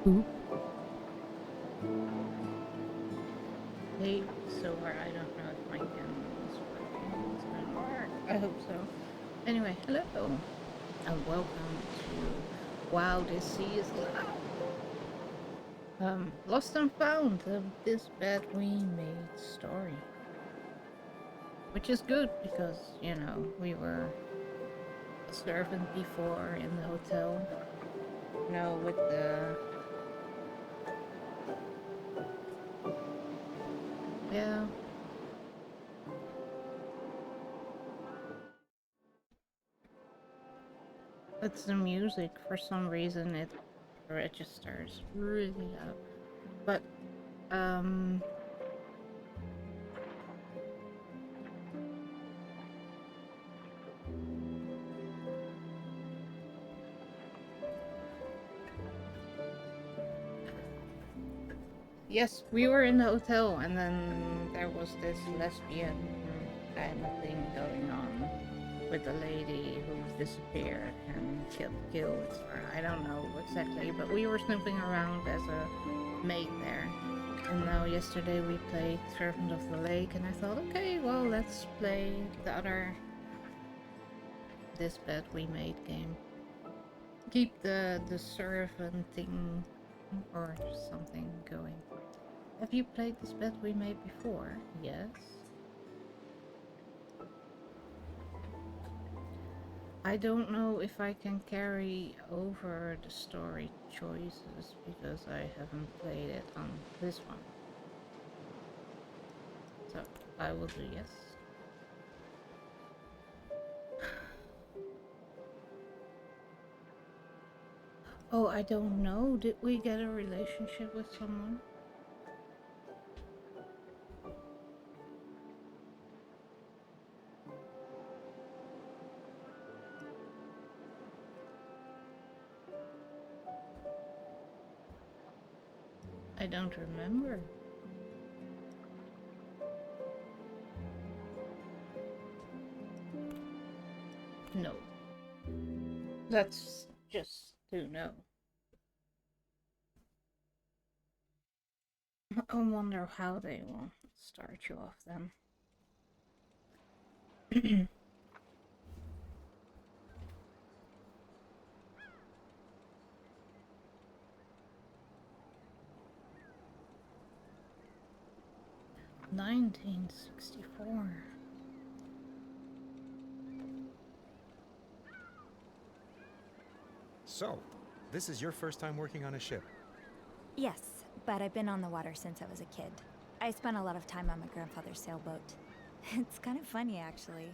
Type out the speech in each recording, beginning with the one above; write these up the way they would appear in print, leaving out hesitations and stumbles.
Ooh. Hey, so I don't know if my camera is working. It's gonna work. I hope so. Anyway, hello and welcome to Wow This Sea is Loud. Lost and Found, this bed we made story. Which is good because, you know, we were a servant before in the hotel. You know, with the yeah. It's the music. For some reason it registers really loud. But um yes, we were in the hotel and then there was this lesbian kind of thing going on with the lady who disappeared and killed her. I don't know exactly, but we were snooping around as a maid there. And now yesterday we played Servant of the Lake and I thought, okay, well let's play the other This Bed We Made game. Keep the servant thing or something going. Have you played This Bed We Made before? Yes. I don't know if I can carry over the story choices because I haven't played it on this one. So I will do yes. Oh, I don't know. Did we get a relationship with someone? I don't remember. No. That's just to know. I wonder how they will start you off then. 1964. So, this is your first time working on a ship? Yes, but I've been on the water since I was a kid. I spent a lot of time on my grandfather's sailboat. It's kind of funny, actually.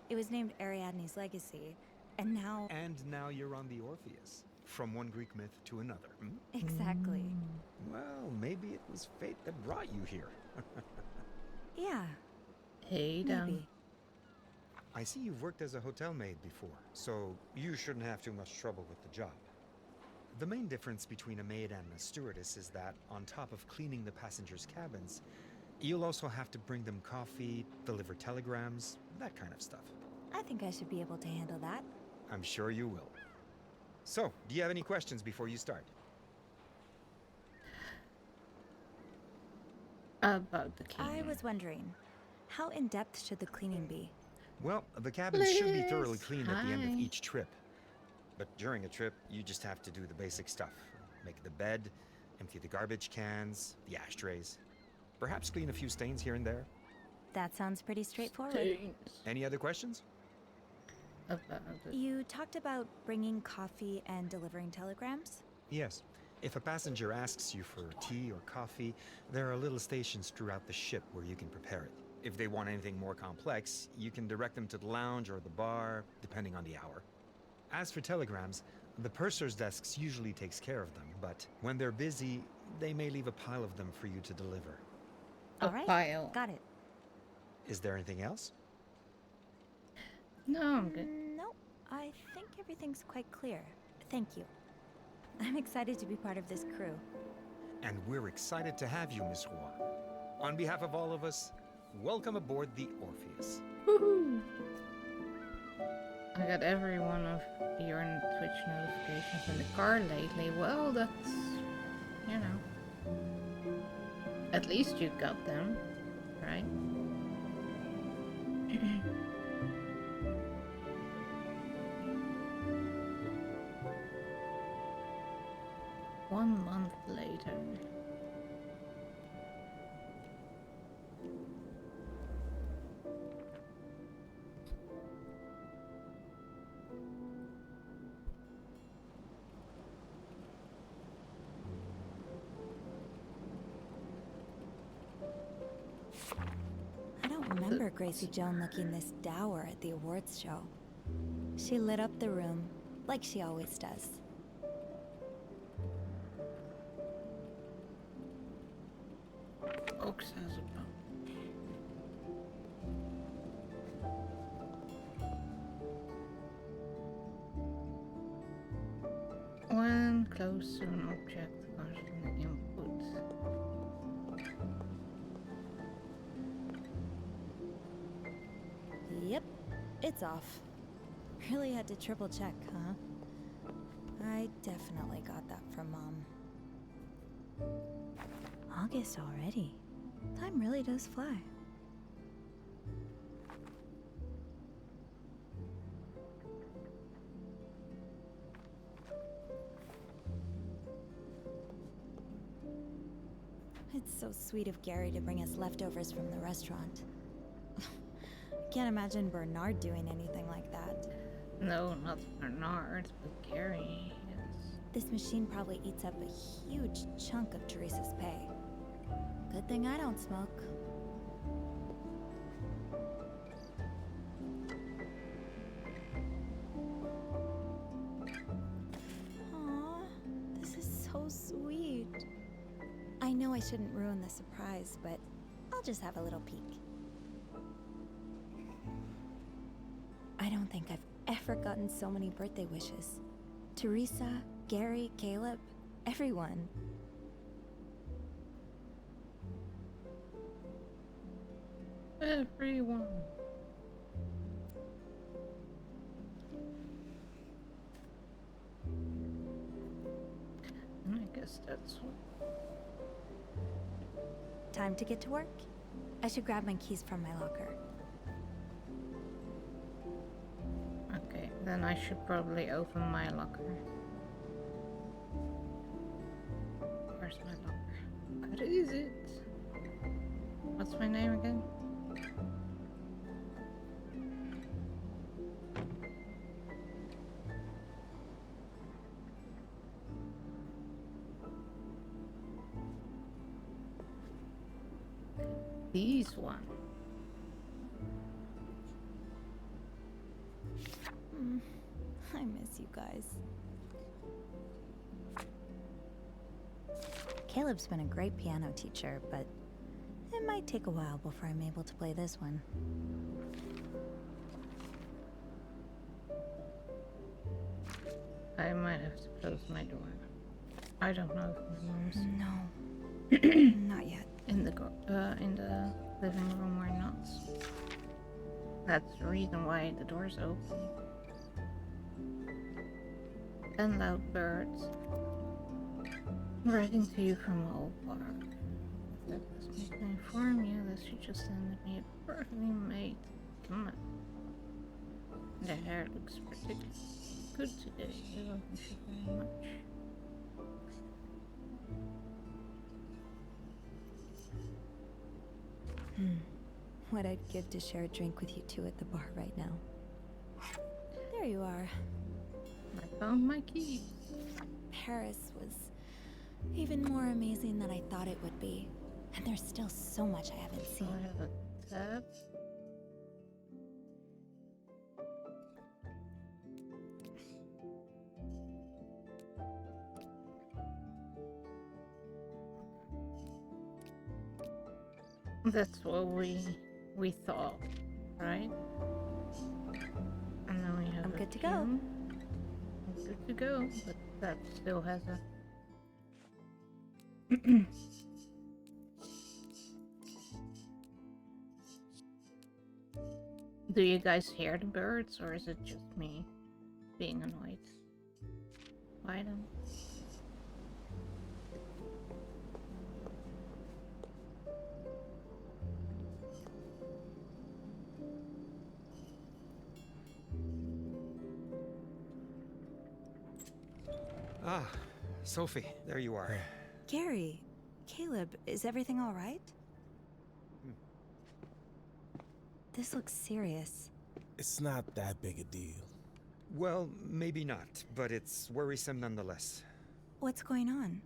It was named Ariadne's Legacy, and now... And now you're on the Orpheus. From one Greek myth to another, hmm? Exactly. Well, maybe it was fate that brought you here. Yeah, Hey, down. maybe. I see you've worked as a hotel maid before, so you shouldn't have too much trouble with the job. The main difference between a maid and a stewardess is that, on top of cleaning the passengers' cabins, you'll also have to bring them coffee, deliver telegrams, that kind of stuff. I think I should be able to handle that. I'm sure you will. So, do you have any questions before you start? About the cleaning. I was wondering, how in-depth should the cleaning be? Well, the cabins should be thoroughly cleaned at the end of Hi. each trip. But during a trip, you just have to do the basic stuff. Make the bed, empty the garbage cans, the ashtrays. Perhaps clean a few stains here and there. That sounds pretty straightforward. Stains. Any other questions? About it. You talked about bringing coffee and delivering telegrams? Yes. If a passenger asks you for tea or coffee, there are little stations throughout the ship where you can prepare it. If they want anything more complex, you can direct them to the lounge or the bar, depending on the hour. As for telegrams, the purser's desks usually takes care of them, but when they're busy, they may leave a pile of them for you to deliver. A All right, pile. got it. Is there anything else? No, I'm good. Nope, I think everything's quite clear. Thank you. I'm excited to be part of this crew. And we're excited to have you, Miss Roy. On behalf of all of us, welcome aboard the Orpheus. Woohoo! I got every one of your Twitch notifications in the car lately. Well, that's you know. At least you got them, right? 1 month later. I don't remember Gracie Joan looking this dour at the awards show. She lit up the room, like she always does. Oaks has a pump. When close to an object, constant input. Yep, it's off. Really had to triple check, huh? I definitely got that from Mom. August already. Time really does fly. It's so sweet of Gary to bring us leftovers from the restaurant. Can't imagine Bernard doing anything like that. No, not Bernard, but Gary, yes. This machine probably eats up a huge chunk of Teresa's pay. Good thing I don't smoke. Aw, this is so sweet. I know I shouldn't ruin the surprise, but I'll just have a little peek. I don't think I've ever gotten so many birthday wishes. Teresa, Gary, Caleb, everyone. Everyone. I guess that's what. Time to get to work? I should grab my keys from my locker. Okay, then I should probably open my locker. Where's my locker? What is it? What's my name again? These one. I miss you guys. Caleb's been a great piano teacher, but it might take a while before I'm able to play this one. I might have to close my door. I don't know if my mom's No, not yet. in the living room or not. That's the reason why the door's open. And loud birds writing to you from Old Park. That was me to inform you that she just handed me a perfectly made command. The hair looks particularly good today. Thank you very much. What I'd give to share a drink with you two at the bar right now. There you are. I found my keys. Paris was even more amazing than I thought it would be. And there's still so much I haven't So seen. I have a tab. That's what we thought, right? And then we have I'm a good to go. pin. I'm good to go, but that still has a Do you guys hear the birds, or is it just me being annoyed by them? Ah, Sophie, there you are. Gary, Caleb, is everything all right? This looks serious. It's not that big a deal. Well, maybe not, but it's worrisome nonetheless. What's going on?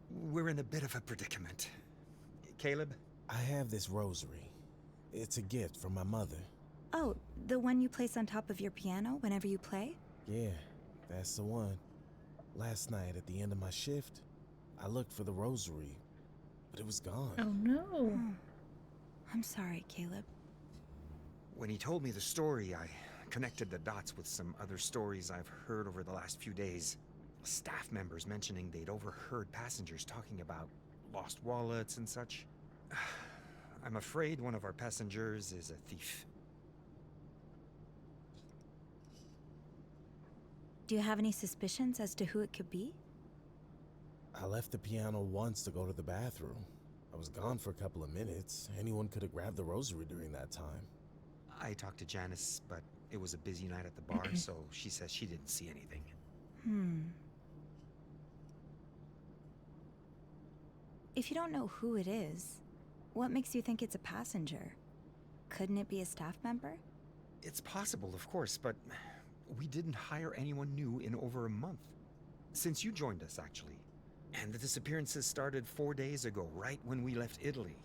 We're in a bit of a predicament. Caleb? I have this rosary. It's a gift from my mother. Oh, the one you place on top of your piano whenever you play? Yeah, that's the one. Last night at the end of my shift, I looked for the rosary, but it was gone. Oh no. Oh. I'm sorry, Caleb. When he told me the story, I connected the dots with some other stories I've heard over the last few days. Staff members mentioning they'd overheard passengers talking about lost wallets and such. I'm afraid one of our passengers is a thief. Do you have any suspicions as to who it could be? I left the piano once to go to the bathroom. I was gone for a couple of minutes. Anyone could have grabbed the rosary during that time. I talked to Janice, but it was a busy night at the bar, so she says she didn't see anything. If you don't know who it is, what makes you think it's a passenger? Couldn't it be a staff member? It's possible, of course, but we didn't hire anyone new in over a month. Since you joined us, actually. And the disappearances started 4 days ago, right when we left Italy.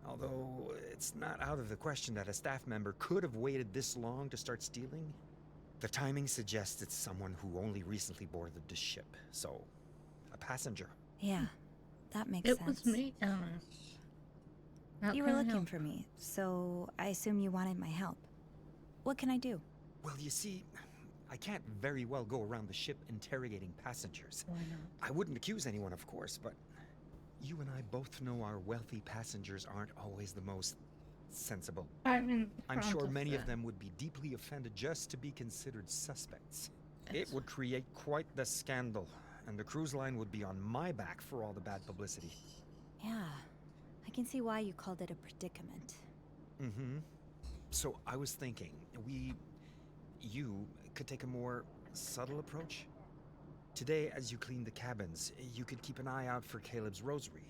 Although, it's not out of the question that a staff member could have waited this long to start stealing. The timing suggests it's someone who only recently boarded the ship, so a passenger. Yeah, that makes It sense. was me, Anna. How You were can I looking help? for me, so I assume you wanted my help. What can I do? Well, you see, I can't very well go around the ship interrogating passengers. Why not? I wouldn't accuse anyone, of course, but you and I both know our wealthy passengers aren't always the most sensible. I'm in I'm front sure many of that. them would be deeply offended just to be considered suspects. Yes. It would create quite the scandal, and the cruise line would be on my back for all the bad publicity. Yeah, I can see why you called it a predicament. Mm-hmm. So I was thinking, you could take a more subtle approach. Today, as you clean the cabins, you could keep an eye out for Caleb's rosary.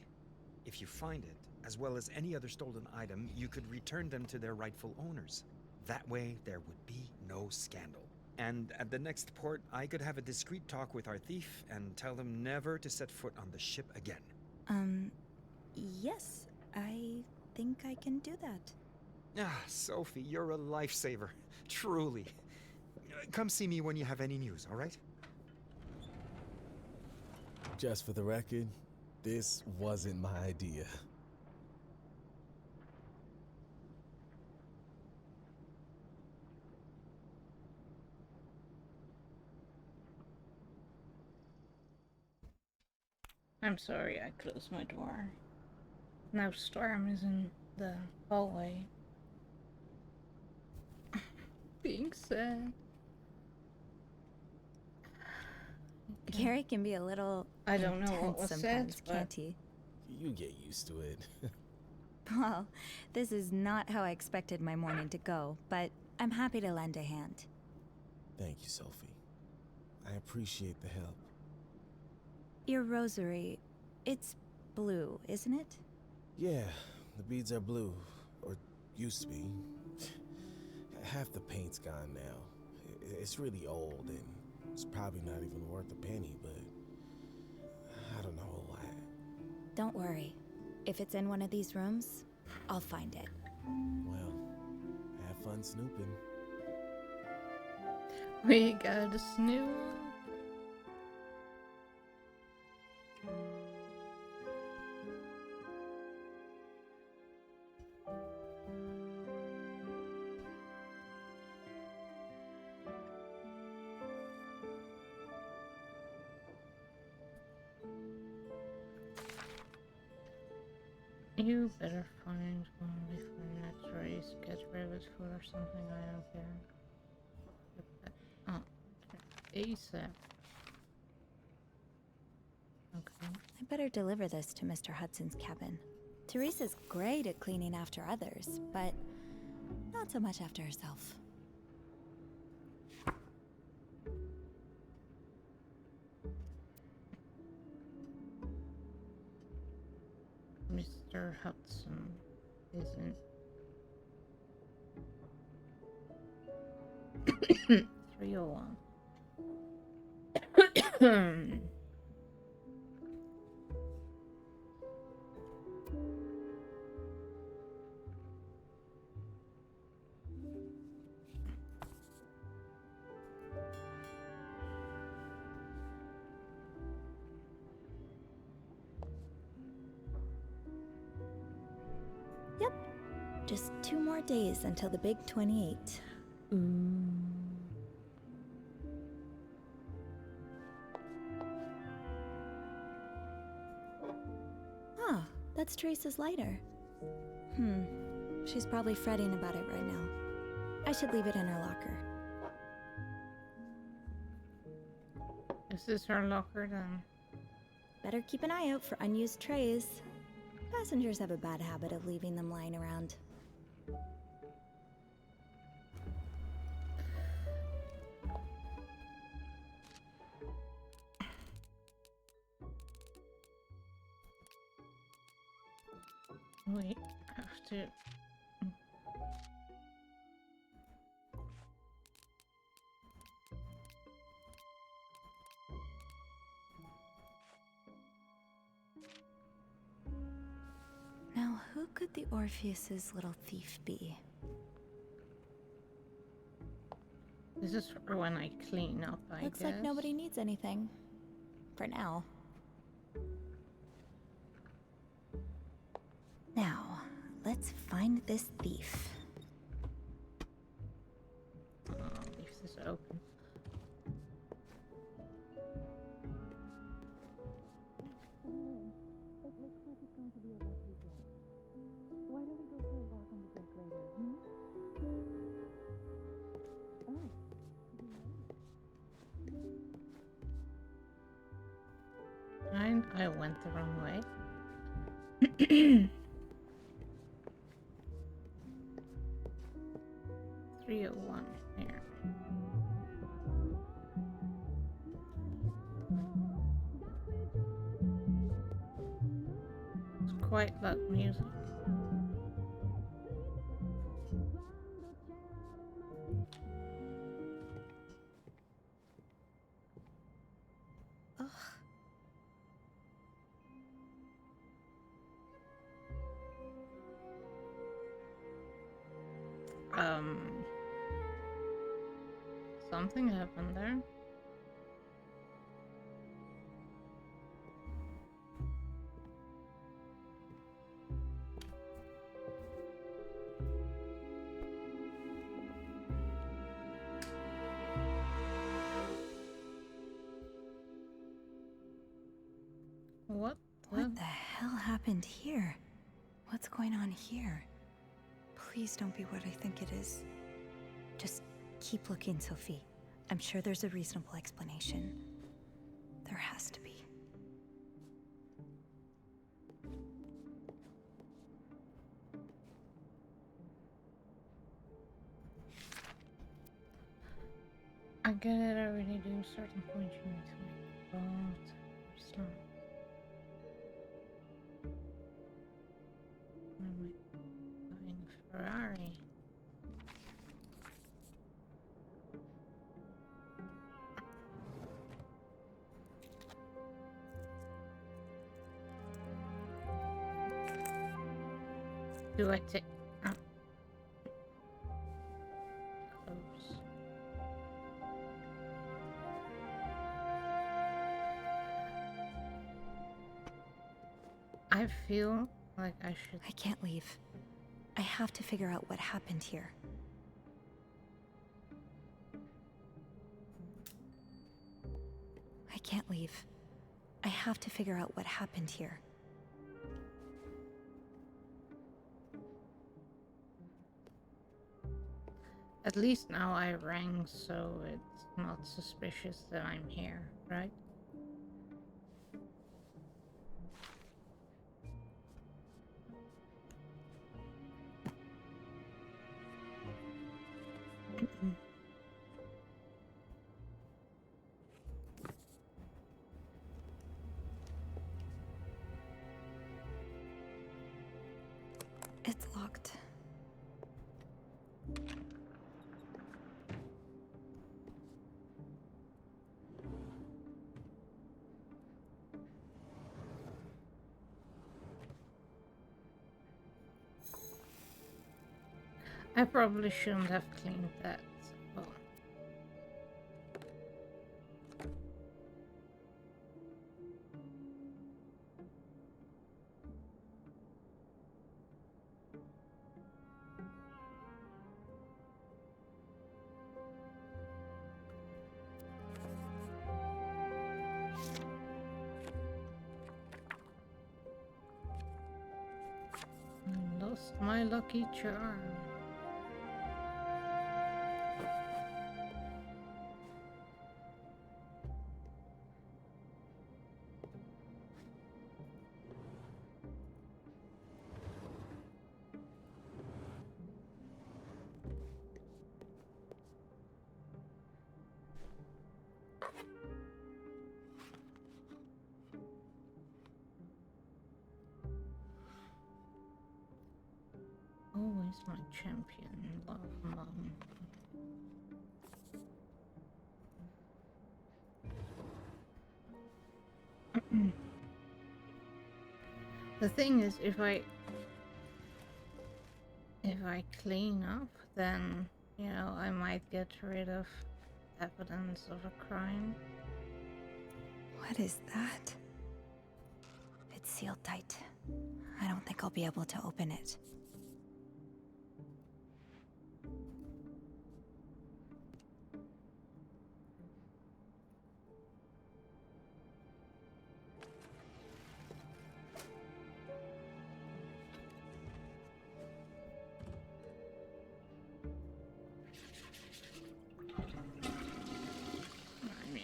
If you find it, as well as any other stolen item, you could return them to their rightful owners. That way, there would be no scandal. And at the next port, I could have a discreet talk with our thief and tell them never to set foot on the ship again. Yes, I think I can do that. Ah, Sophie, you're a lifesaver. Truly. Come see me when you have any news, all right? Just for the record, this wasn't my idea. I'm sorry I closed my door. Now Storm is in the hallway. Being sad. Gary can be a little I don't know what intense was sometimes, said, but can't he? You get used to it. Well, this is not how I expected my morning to go, but I'm happy to lend a hand. Thank you, Sophie. I appreciate the help. Your rosary, it's blue, isn't it? Yeah, the beads are blue, or used to be. Half the paint's gone now. It's really old, and it's probably not even worth a penny, but I don't know why. Don't worry. If it's in one of these rooms, I'll find it. Well, have fun snooping. we got a snoop. You better find one before next race gets rabbit food or something, I don't care. Oh, ASAP. Okay. I better deliver this to Mr. Hudson's cabin. Teresa's great at cleaning after others, but not so much after herself. Mr. Hudson isn't. 301. Yep. Just 2 more days until the big 28. Ah, that's Teresa's lighter. She's probably fretting about it right now. I should leave it in her locker. Is this her locker then? Better keep an eye out for unused trays. Passengers have a bad habit of leaving them lying around. Wait, I have to. Now, who could the Orpheus's little thief be? This is for when I clean up, I Looks guess. like nobody needs anything. For now. Now, let's find this thief. I'll leave this open. I went the wrong way. 301 here. It's quite loud music. Ugh. Something happened there. What What the hell happened here? What's going on here? Please don't be what I think it is. Just keep looking, Sophie. I'm sure there's a reasonable explanation. There has to be. I get it, I really do. Certain points you need to make both. Stop. Am I buying a Ferrari? Do I take close? I feel like I should. I can't leave. I have to figure out what happened here. I can't leave. I have to figure out what happened here. At least now I rang, so it's not suspicious that I'm here, right? It's locked. I probably shouldn't have cleaned that. Well, I lost my lucky charm. Always my champion, love mom. The thing is, if I clean up, then, you know, I might get rid of evidence of a crime. What is that? It's sealed tight. I don't think I'll be able to open it. I mean,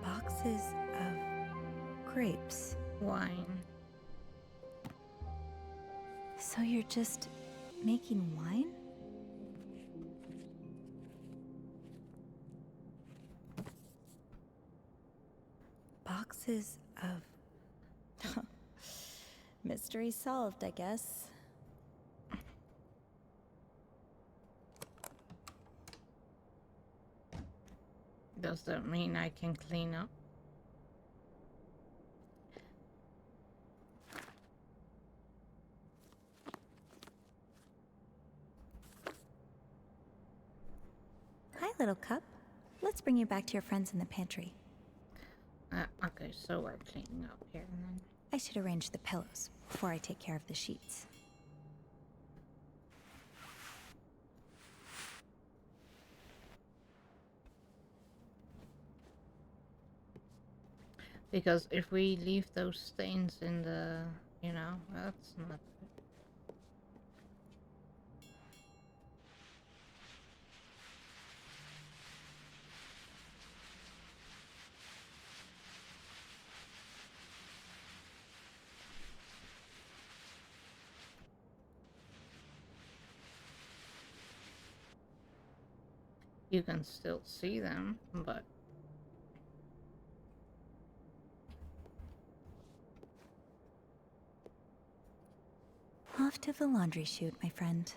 Boxes of grapes. wine. So you're just making wine? Boxes of... Mystery solved, I guess. Does that mean I can clean up? Hi, little cup. Let's bring you back to your friends in the pantry. Okay, so we're cleaning up here then. I should arrange the pillows before I take care of the sheets. Because if we leave those stains in the, you know, that's not good. You can still see them, but Off to the laundry chute, my friend.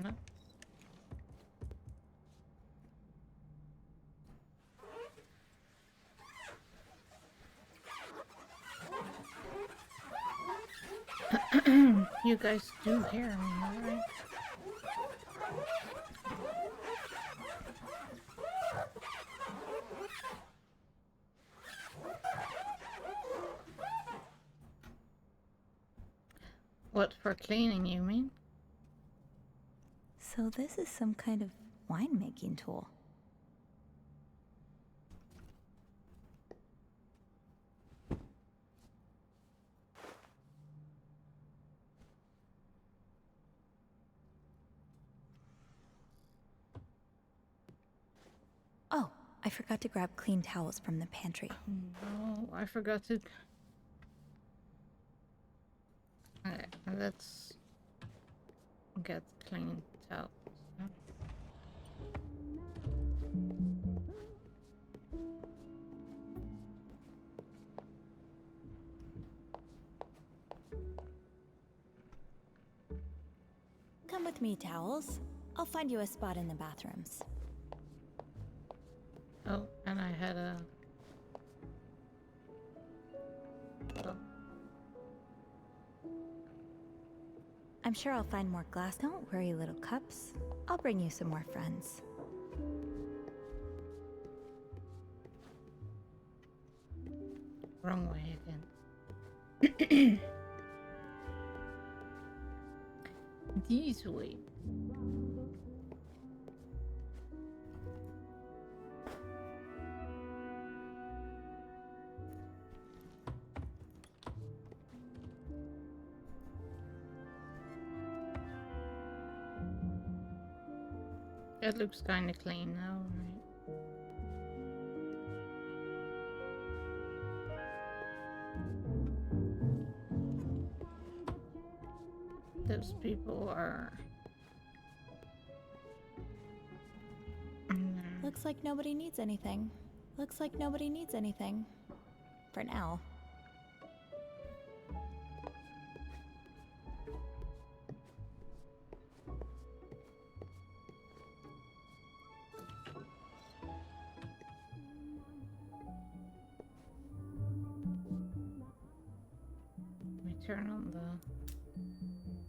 no. You guys do hear me, right? What, for cleaning, you mean? So this is some kind of winemaking tool. I forgot to grab clean towels from the pantry. Oh, I forgot to. Okay, let's get clean towels. Come with me, towels. I'll find you a spot in the bathrooms. Oh, and I had a. Oh. I'm sure I'll find more glass. Don't worry, little cups. I'll bring you some more friends. Wrong way again. This way. It looks kind of clean now, right? Those people are. Looks like nobody needs anything. Looks like nobody needs anything. For now. We turn on the.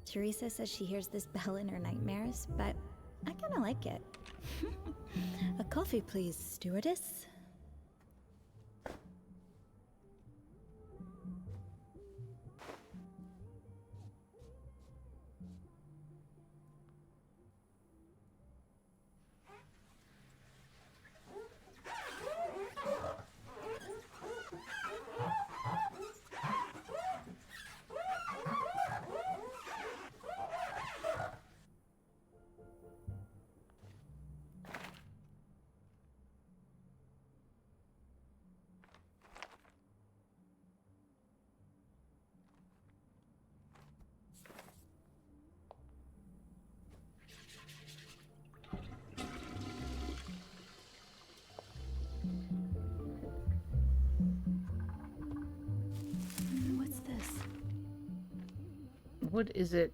Teresa says she hears this bell in her nightmares, but I kinda like it. A coffee, please, stewardess. What's this? What is it?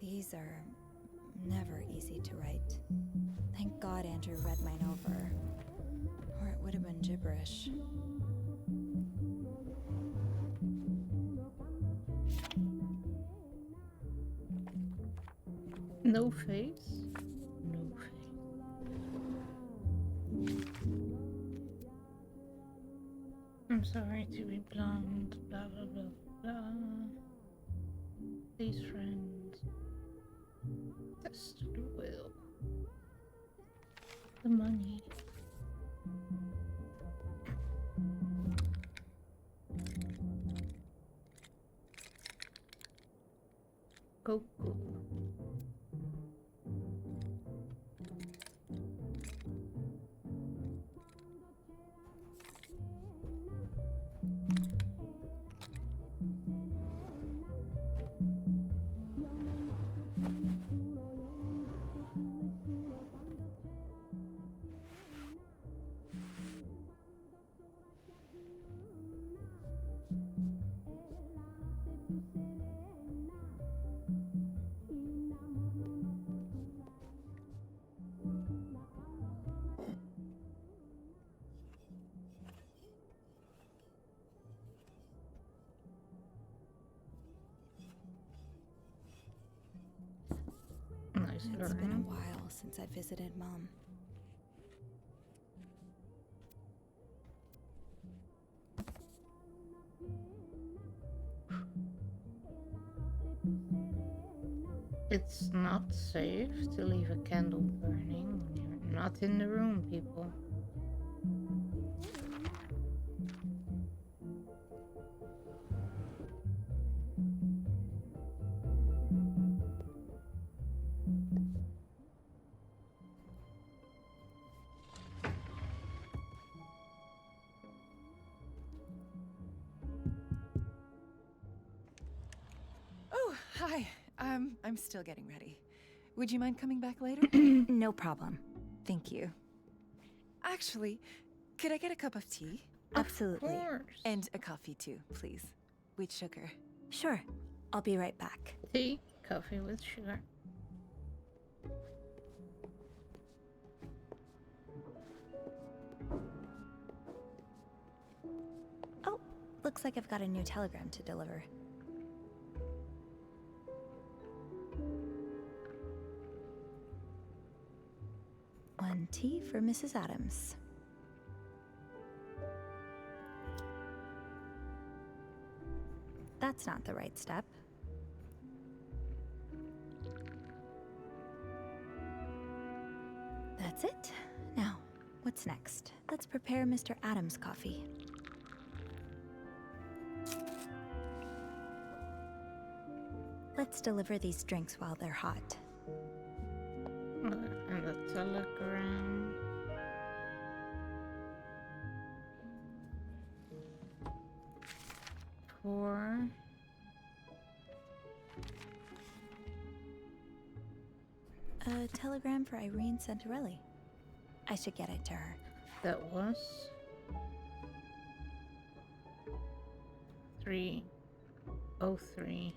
These are never easy to write. Thank God Andrew read mine over, or it would have been gibberish. No face? No face. I'm sorry to be blunt, blah blah blah blah. These friends. Test the will. The money. Coco. Nice It's been a learning. while since I visited Mom. It's not safe to leave a candle burning when you're not in the room, people. Oh, hi. I'm still getting ready. Would you mind coming back later? No problem. Thank you. Actually, could I get a cup of tea? Absolutely. Of course. And a coffee too, please. With sugar. Sure. I'll be right back. Tea, coffee with sugar. Oh, looks like I've got a new telegram to deliver. One tea for Mrs. Adams. That's not the right step. That's it. Now, what's next? Let's prepare Mr. Adams' coffee. Let's deliver these drinks while they're hot. And the telegram. For A telegram for Irene Santarelli. I should get it to her. that was 303.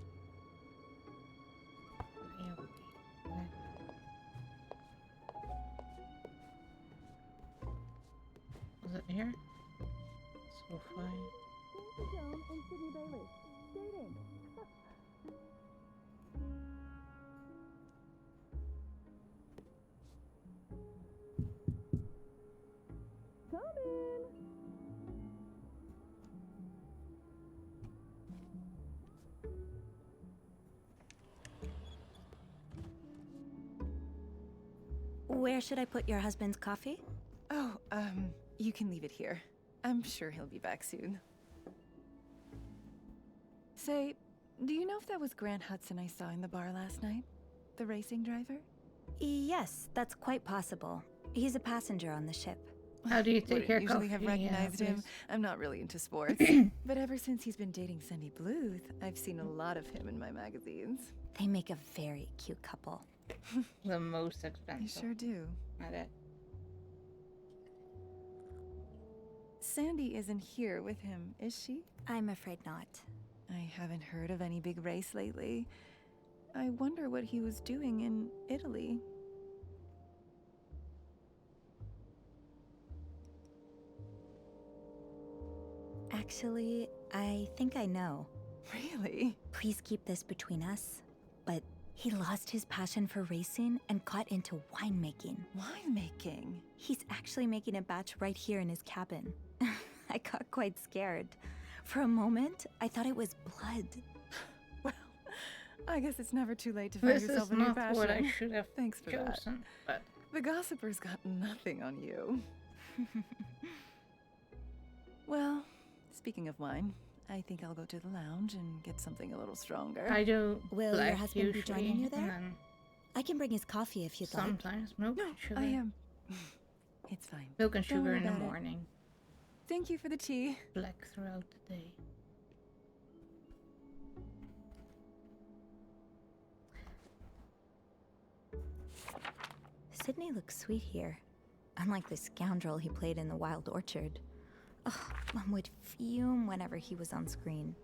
Was it here? So fine. Where should I put your husband's coffee? Oh, you can leave it here. I'm sure he'll be back soon. Say, do you know if that was Grant Hudson I saw in the bar last night? The racing driver? Yes, that's quite possible. He's a passenger on the ship. How do you take your Usually coffee? have recognized him. please? I'm not really into sports. But ever since he's been dating Sandy Bluth, I've seen a lot of him in my magazines. They make a very cute couple. The most I expensive. sure do. At it. Sandy isn't here with him, is she? I'm afraid not. I haven't heard of any big race lately. I wonder what he was doing in Italy. Actually, I think I know. Really? Please keep this between us. But he lost his passion for racing and got into winemaking. Winemaking? He's actually making a batch right here in his cabin. I got quite scared. For a moment, I thought it was blood. Well, I guess it's never too late to find This yourself is a new not passion. what I should have Thanks for that. chosen. But The gossipers got nothing on you. Well, speaking of wine, I think I'll go to the lounge and get something a little stronger. I do. Will black your husband be joining usually, you there? and then I can bring his coffee if you'd like. sometimes milk No, and sugar. I am. It's fine. Milk and Don't sugar worry in the about it. morning. Thank you for the tea. Black throughout the day. Sydney looks sweet here. Unlike the scoundrel he played in The Wild Orchard. Ugh, Mom would fume whenever he was on screen.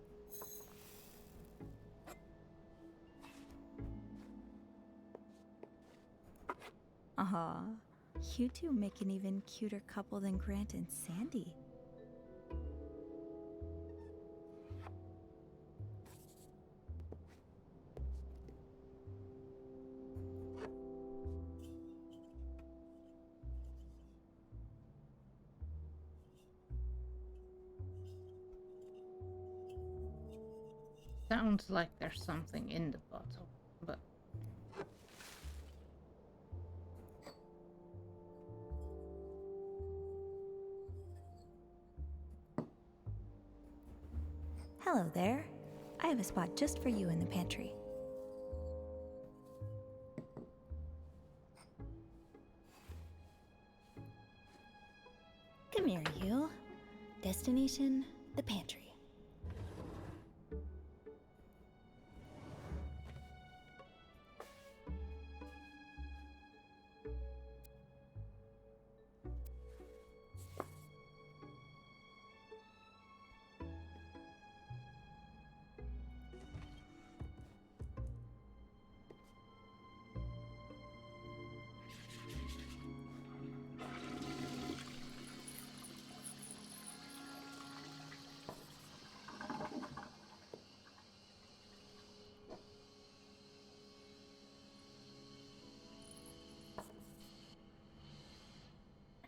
Aw, you two make an even cuter couple than Grant and Sandy. Sounds like there's something in the bottle, but Hello there. I have a spot just for you in the pantry. Come here, you. Destination, the pantry.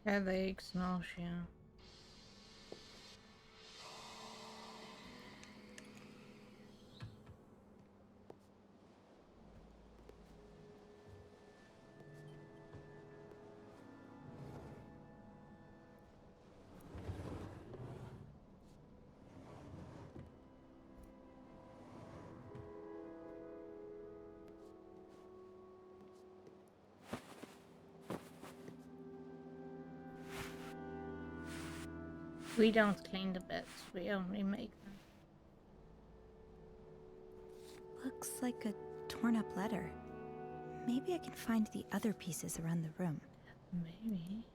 Headaches, nausea. We don't clean the beds, we only make them. Looks like a torn up letter. Maybe I can find the other pieces around the room. Maybe.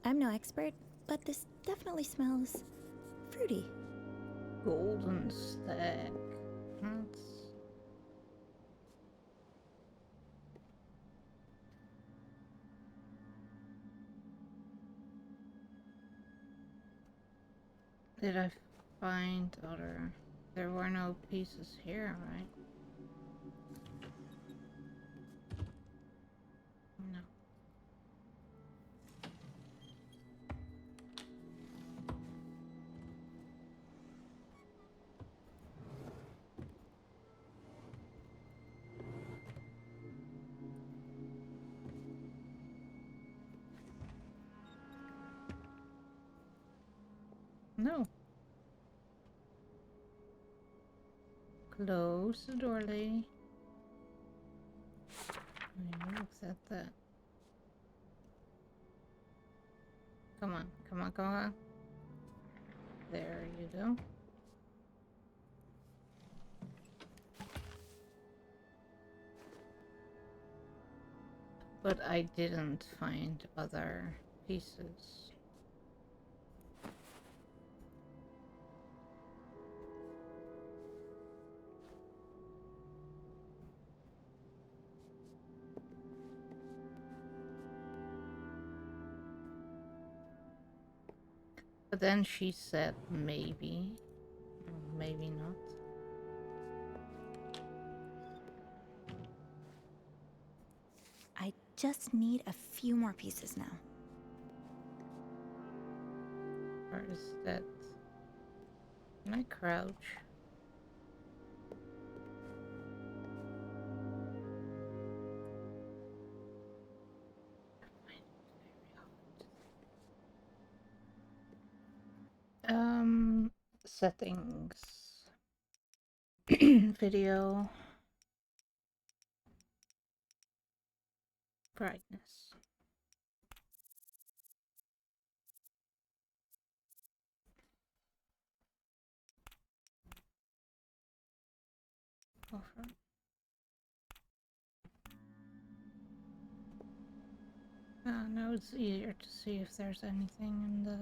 I'm no expert, but this definitely smells fruity. Golden stack. That's... Did I find other... There were no pieces here, right? No. No. Close the door, lady. Look at that. Come on, come on, come on. There you go. But I didn't find other pieces. But then she said maybe, or maybe not. I just need a few more pieces now. Or is that... Can I crouch? Settings. Video. Brightness. Buffer. Now it's easier to see if there's anything in the...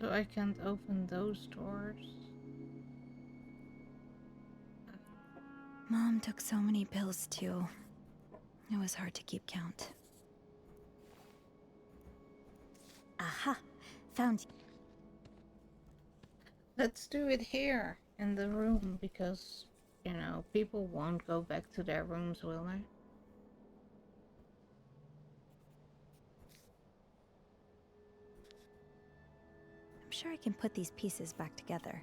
So I can't open those doors. Mom took so many pills too. It was hard to keep count. Aha! Found... Let's do it here in the room because you know, people won't go back to their rooms, will they? I'm sure I can put these pieces back together.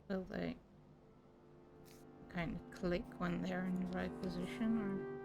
Will they kind of click when they're in the right position, or?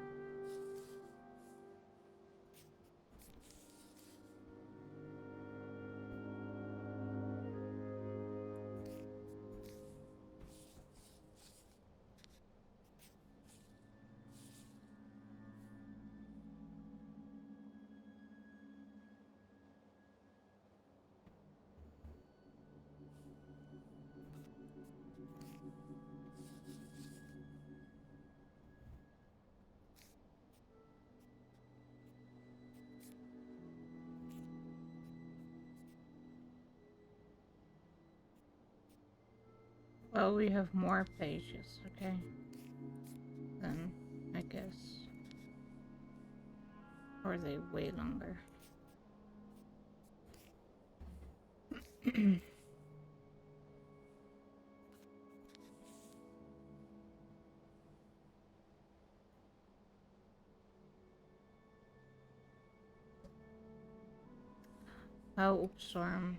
Well, we have more pages, okay? Then, I guess. Or are they way longer? Oh, oops, Storm.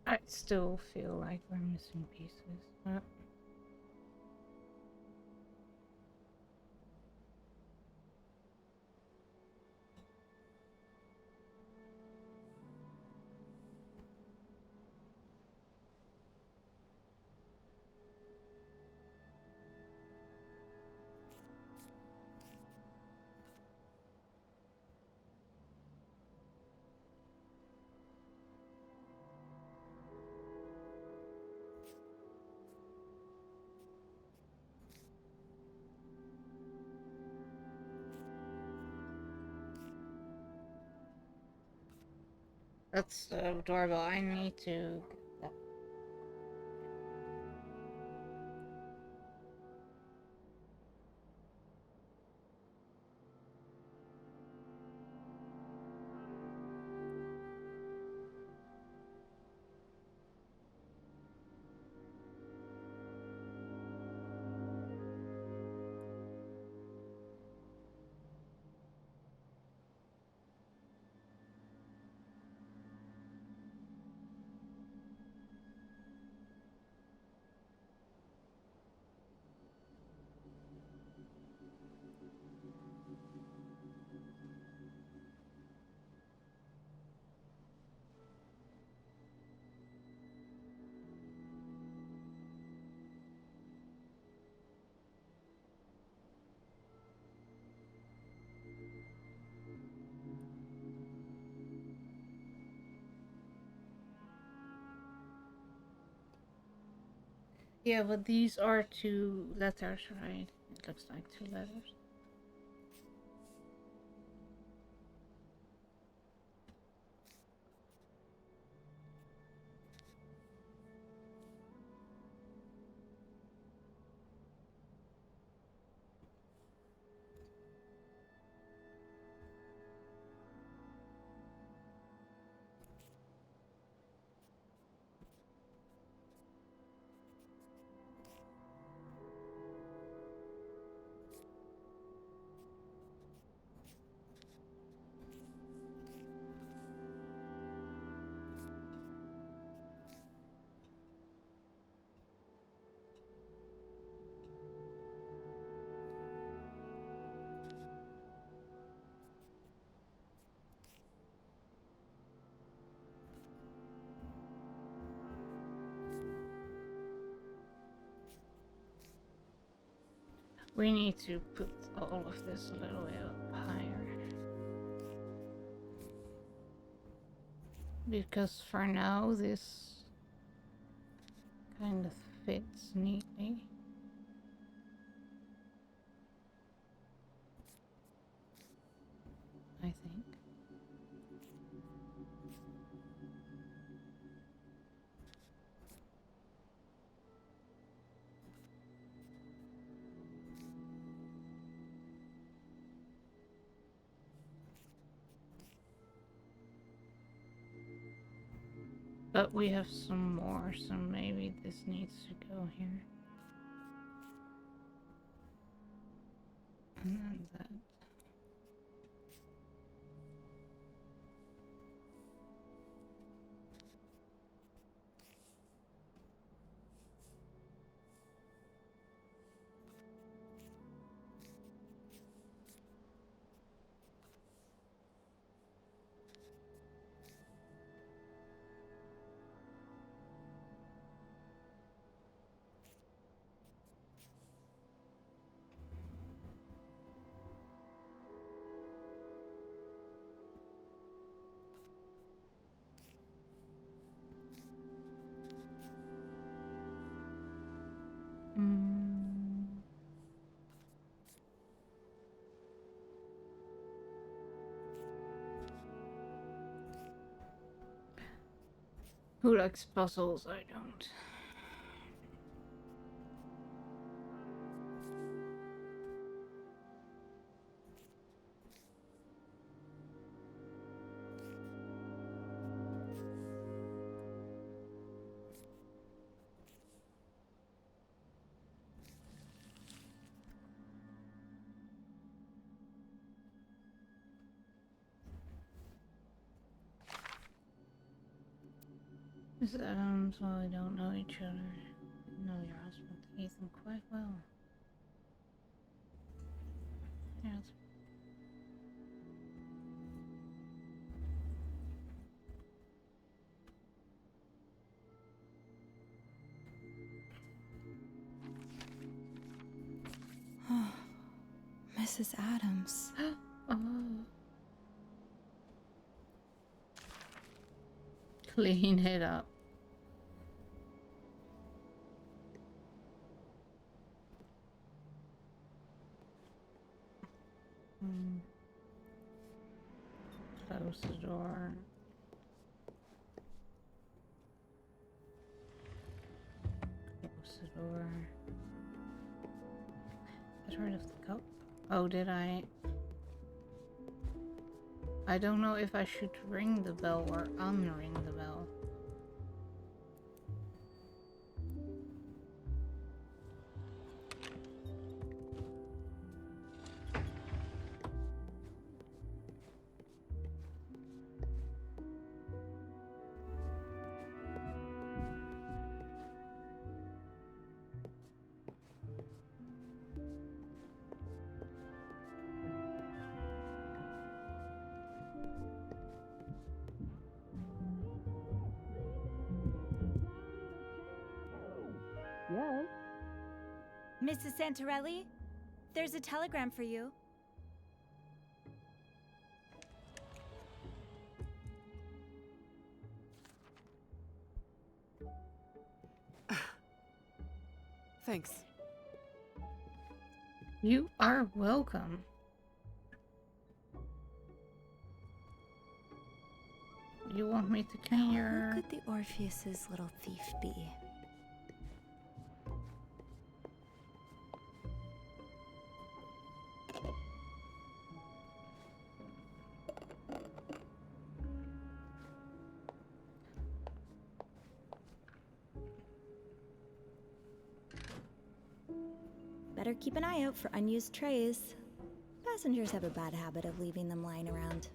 I still feel like we're missing pieces, but... That's so adorable. I need to get that. Yeah, but these are 2 letters, right? It looks like 2 letters. We need to put all of this a little bit up higher. Because for now, this kind of fits neatly. I think. But we have some more, so maybe this needs to go here. And then that. Who likes puzzles? I don't. Miss Adams, well, we don't know each other. I know your husband, Ethan, quite well. Yes. Mrs. Adams. Oh. Clean it up. Close the door. Close the door. Get rid of the cup. Oh, did I? I don't know if I should ring the bell or unring the bell. Yes. Mrs. Santarelli, there's a telegram for you. Thanks. You are welcome. You want me to clean Now, your... who could the Orpheus's little thief be? Better keep an eye out for unused trays. Passengers have a bad habit of leaving them lying around.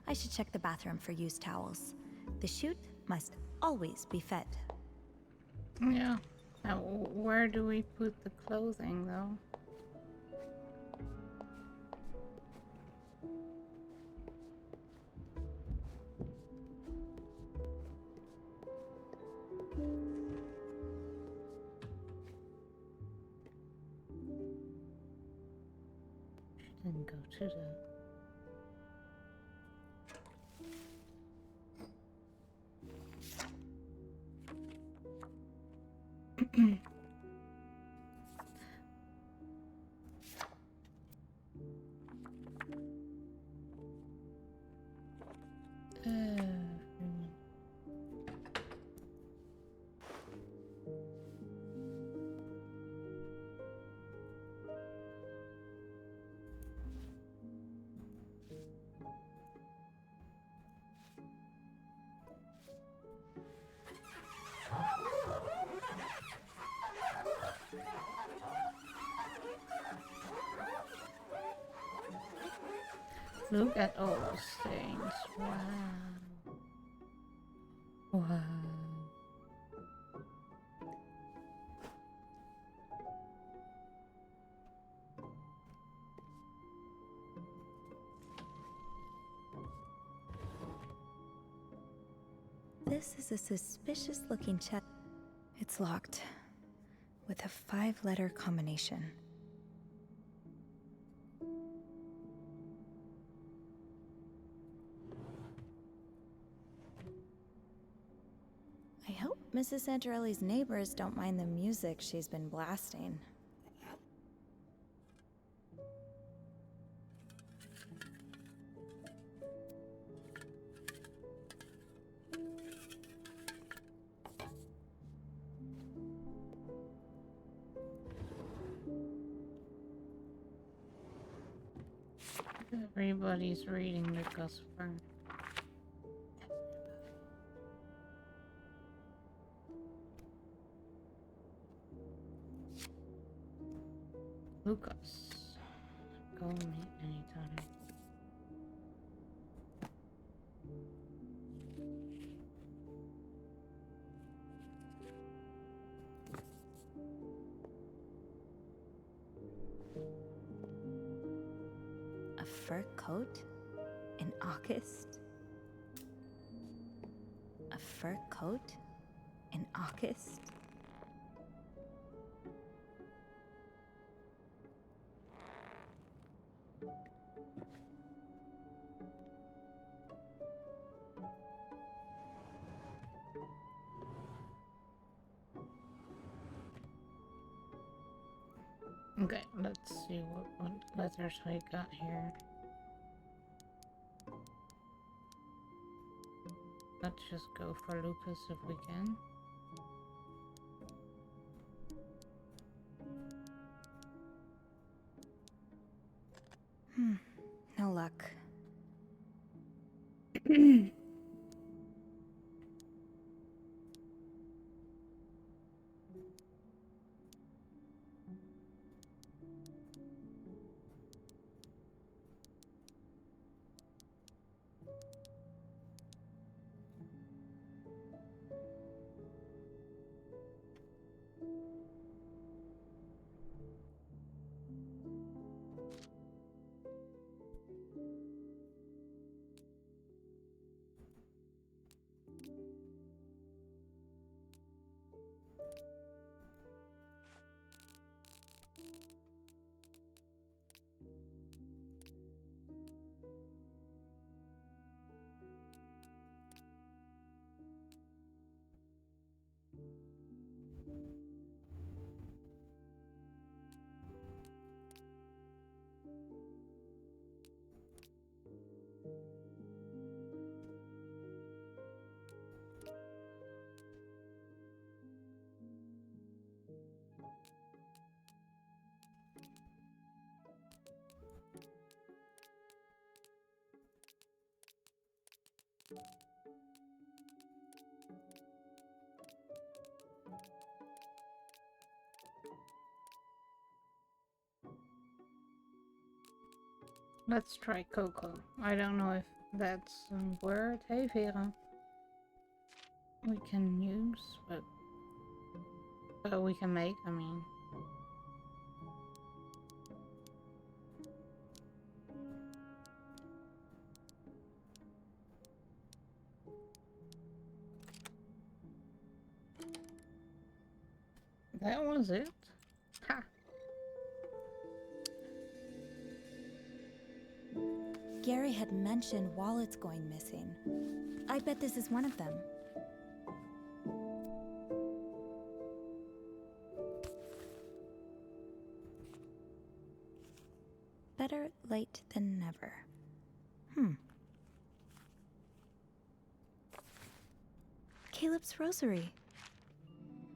I should check the bathroom for used towels. The chute must always be fed. Yeah. Now, where do we put the clothing, though? Didn't go to the... Look at all those things. Wow. Wow. This is a suspicious looking chest. It's locked with a 5-letter combination. I hope Mrs. Santorelli's neighbors don't mind the music she's been blasting. Everybody's reading the gospel. Lucas, call me anytime. A fur coat? In August? A fur coat? In August? Okay, let's see what letters I got here. Let's just go for Lucas if we can. No luck. Let's try cocoa. I don't know if that's a word. Hey Vera. We can use, but we can make, I mean. That was it? Ha! Gary had mentioned wallets going missing. I bet this is one of them. Better late than never. Caleb's rosary.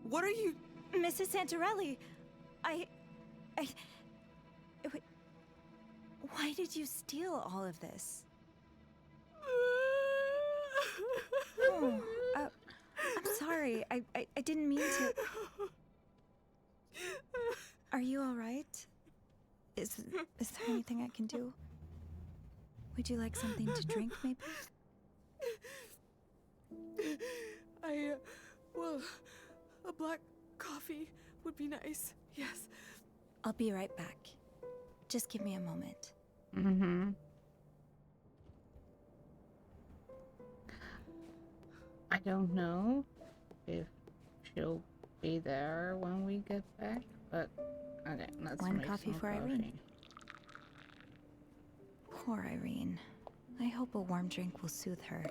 What are you... Mrs. Santarelli, why did you steal all of this? Oh, I'm sorry. I didn't mean to. Are you all right? Is there anything I can do? Would you like something to drink, maybe? Well, a black coffee would be nice, yes. I'll be right back. Just give me a moment. Mm-hmm. I don't know if she'll be there when we get back, but okay, let's One make coffee some for coffee. Irene. Poor Irene. I hope a warm drink will soothe her,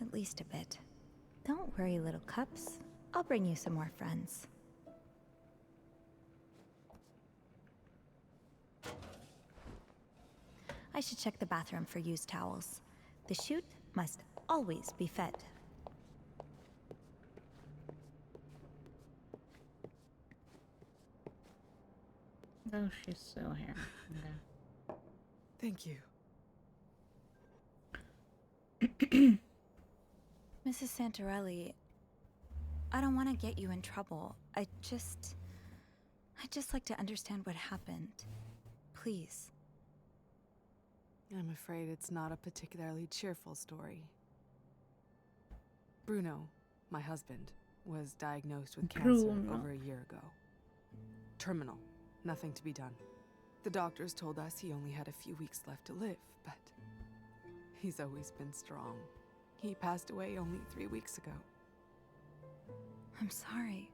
at least a bit. Don't worry, little cups. I'll bring you some more friends. I should check the bathroom for used towels. The chute must always be fed. Oh, she's still here. Okay. Thank you. Mrs. Santarelli, I don't want to get you in trouble. I'd just like to understand what happened. Please. I'm afraid it's not a particularly cheerful story. Bruno, my husband, was diagnosed with cancer Bruno. over a year ago. Terminal. Nothing to be done. The doctors told us he only had a few weeks left to live, but he's always been strong. He passed away only 3 weeks ago. I'm sorry.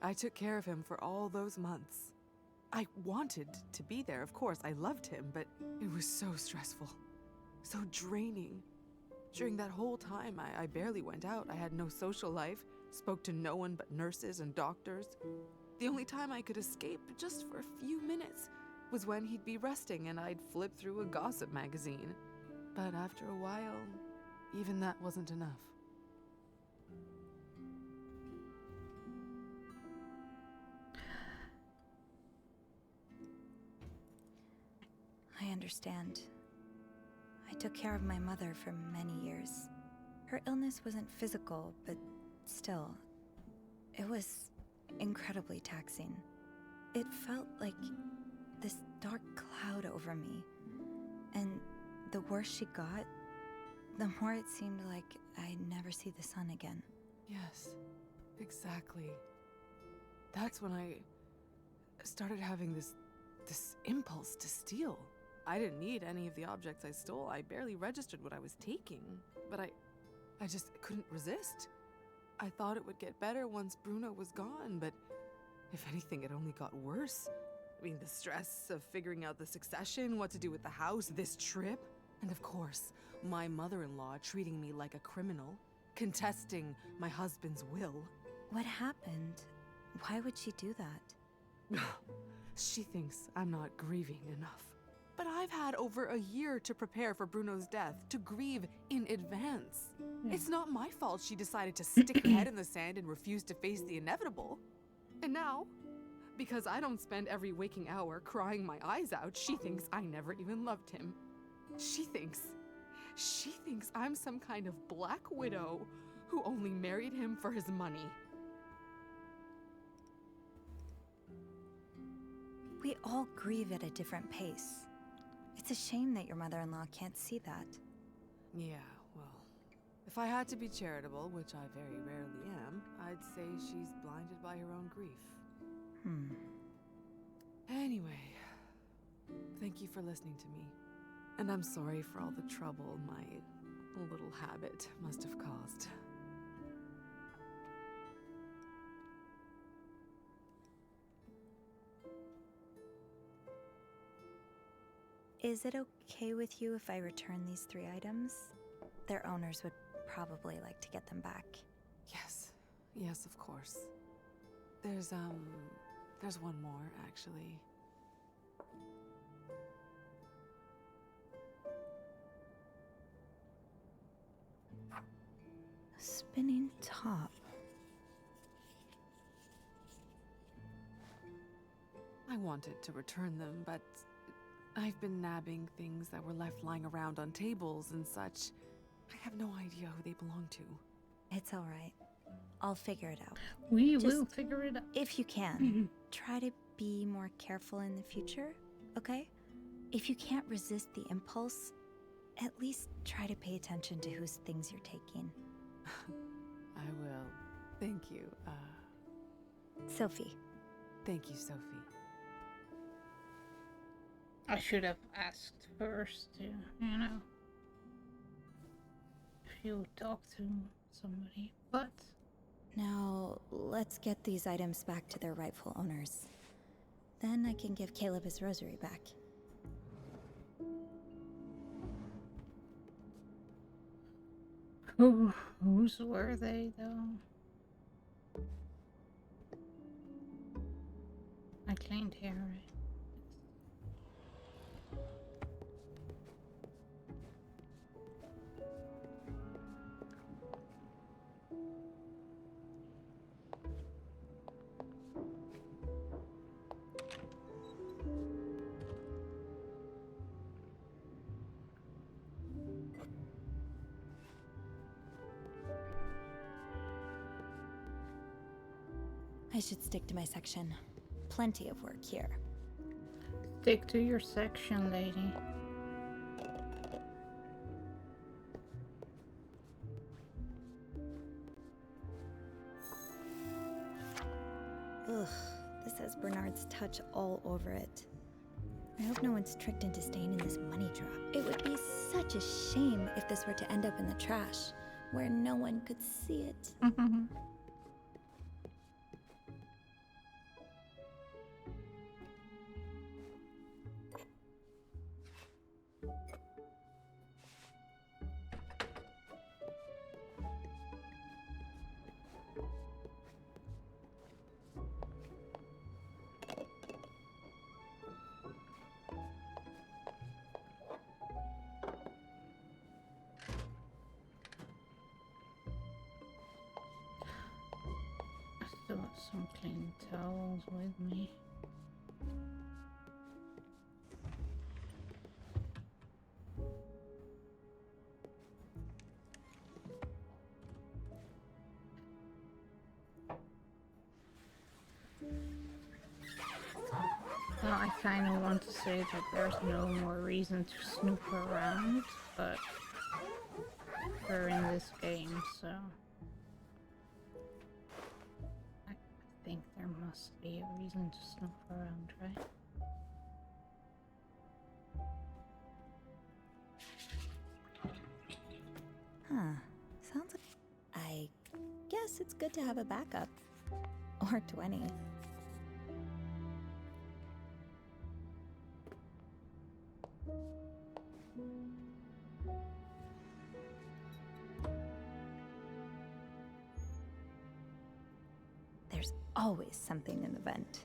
I took care of him for all those months. I wanted to be there, of course. I loved him, but it was so stressful, so draining. During that whole time, I barely went out. I had no social life, spoke to no one but nurses and doctors. The only time I could escape, just for a few minutes, was when he'd be resting and I'd flip through a gossip magazine. But after a while, even that wasn't enough. I understand. I took care of my mother for many years. Her illness wasn't physical, but still, it was incredibly taxing. It felt like this dark cloud over me. And the worse she got, the more it seemed like I'd never see the sun again. Yes, exactly. That's when I started having this impulse to steal. I didn't need any of the objects I stole. I barely registered what I was taking. But I just couldn't resist. I thought it would get better once Bruno was gone, but if anything, it only got worse. I mean, the stress of figuring out the succession, what to do with the house, this trip, and of course, my mother-in-law treating me like a criminal, contesting my husband's will. What happened? Why would she do that? She thinks I'm not grieving enough. But I've had over a year to prepare for Bruno's death, to grieve in advance. It's not my fault she decided to stick her head in the sand and refuse to face the inevitable. And now, because I don't spend every waking hour crying my eyes out, she thinks I never even loved him. She thinks She thinks I'm some kind of black widow who only married him for his money. We all grieve at a different pace. It's a shame that your mother-in-law can't see that. Yeah, well, if I had to be charitable, which I very rarely am, I'd say she's blinded by her own grief. Anyway, thank you for listening to me. And I'm sorry for all the trouble my little habit must have caused. Is it okay with you if I return these 3 items? Their owners would probably like to get them back. Yes. Yes, of course. There's one more, actually. A spinning top. I wanted to return them, but I've been nabbing things that were left lying around on tables and such. I have no idea who they belong to. It's all right. I'll figure it out. We Just- will figure it out. If you can, try to be more careful in the future, okay? If you can't resist the impulse, at least try to pay attention to whose things you're taking. I will. Thank you. Sophie. Thank you, Sophie. I should have asked first, you know, if you talk to somebody, but Now, let's get these items back to their rightful owners. Then I can give Caleb his rosary back. whose were they, though? I claimed hair, right? I should stick to my section. Plenty of work here. Stick to your section, lady. Ugh, this has Bernard's touch all over it. I hope no one's tricked into staying in this money trap. It would be such a shame if this were to end up in the trash, where no one could see it. I still have some clean towels with me. Well, I kind of want to say that there's no more reason to snoop around, but we're in this game, so I think there must be a reason to snoop around, right? Huh. Sounds like... I guess it's good to have a backup. Or 20. There's always something in the vent.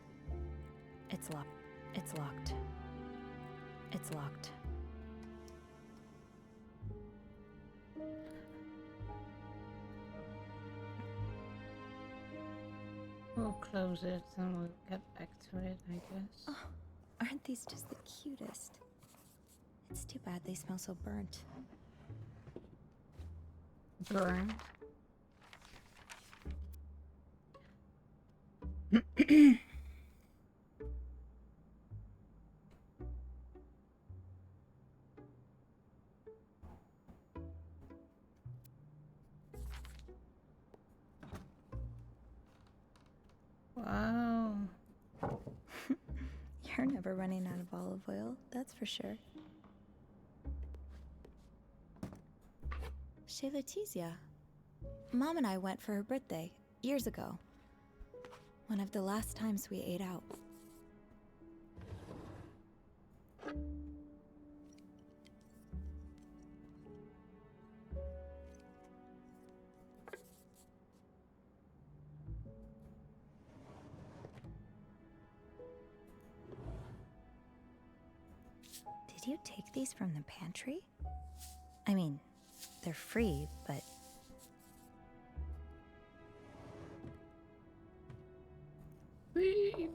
It's locked. It's locked. It's locked. We'll close it and we'll get back to it, I guess. Oh, aren't these just the cutest? It's too bad they smell so burnt. burned. Wow. You're never running out of olive oil, that's for sure. Chez Letizia. Mom and I went for her birthday, years ago. One of the last times we ate out. Did you take these from the pantry? I mean, they're free, but... Whee!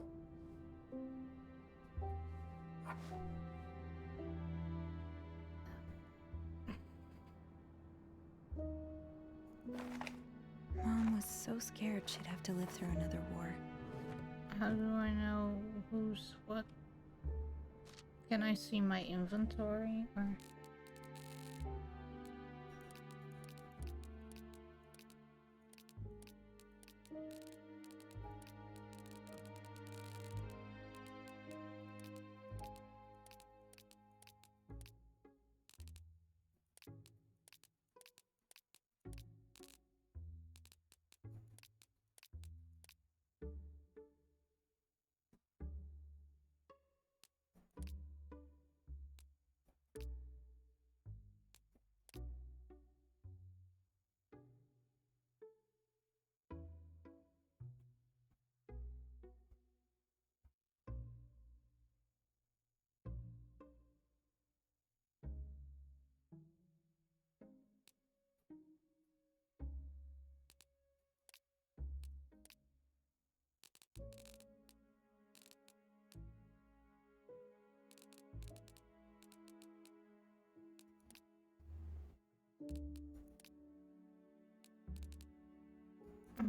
Mom was so scared she'd have to live through another war. How do I know who's what? Can I see my inventory or?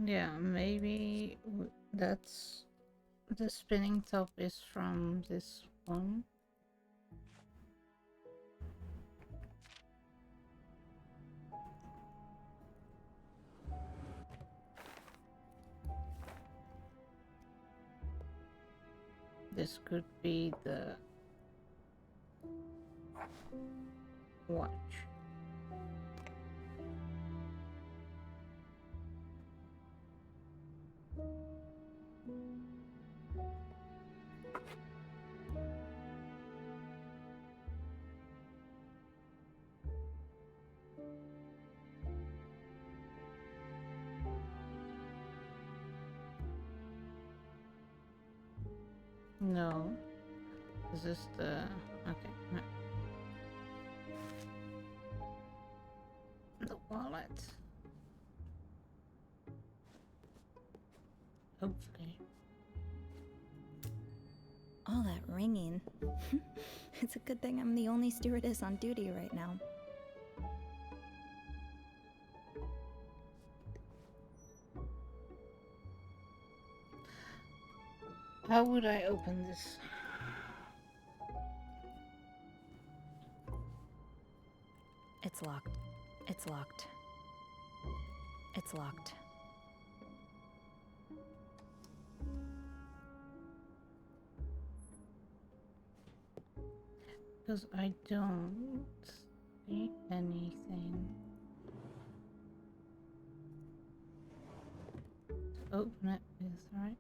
Yeah, maybe that's the spinning top is from this one. This could be the watch. No. Is this the... Okay, no. The wallet. Hopefully. All that ringing. It's a good thing I'm the only stewardess on duty right now. How would I open this? It's locked. It's locked. It's locked. Because I don't see anything to open it with, right?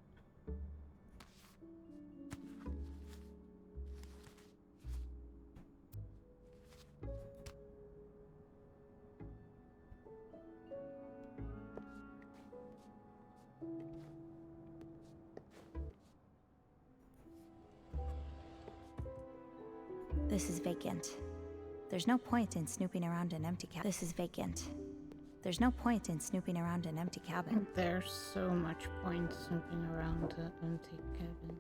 This is vacant. There's no point in snooping around an empty cabin. This is vacant. There's no point in snooping around an empty cabin. There's so much point snooping around the empty cabin.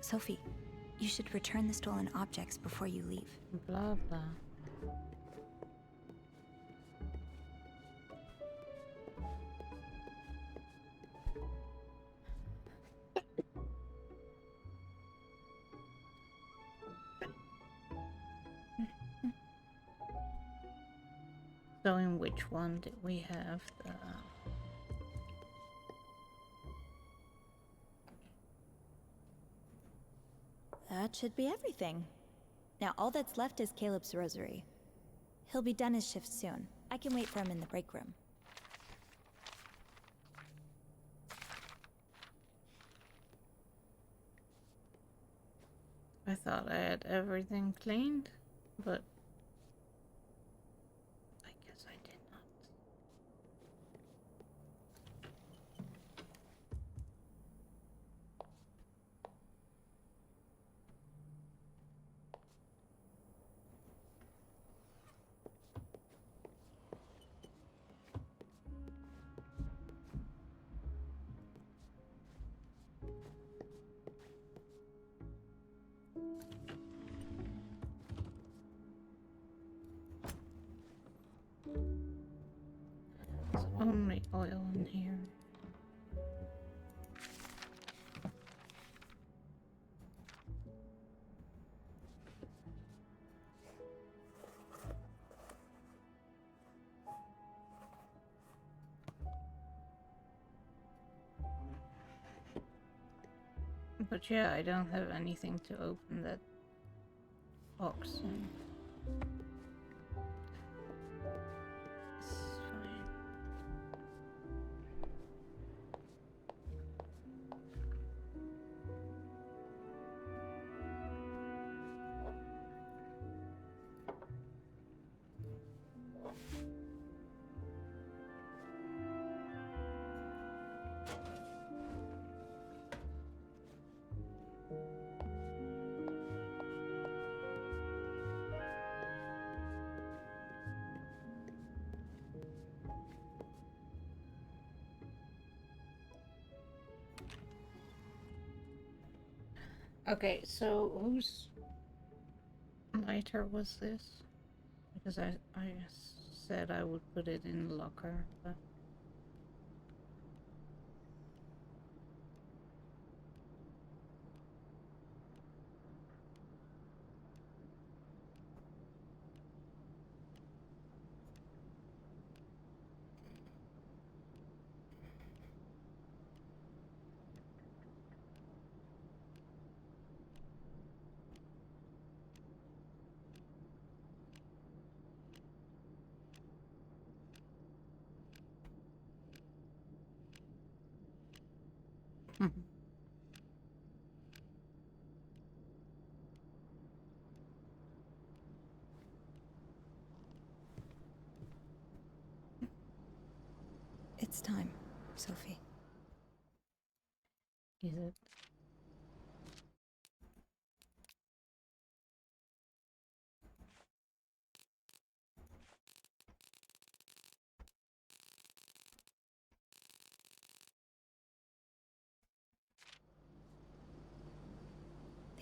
Sophie, you should return the stolen objects before you leave. Blah blah. So in which one did we have the... That should be everything. Now all that's left is Caleb's rosary. He'll be done his shift soon. I can wait for him in the break room. I thought I had everything cleaned, but I guess I did not. There's only oil in here. But yeah, I don't have anything to open that box in. It's fine. Okay, so whose lighter was this? Because I said I would put it in the locker, but... It's time, Sophie. Is it?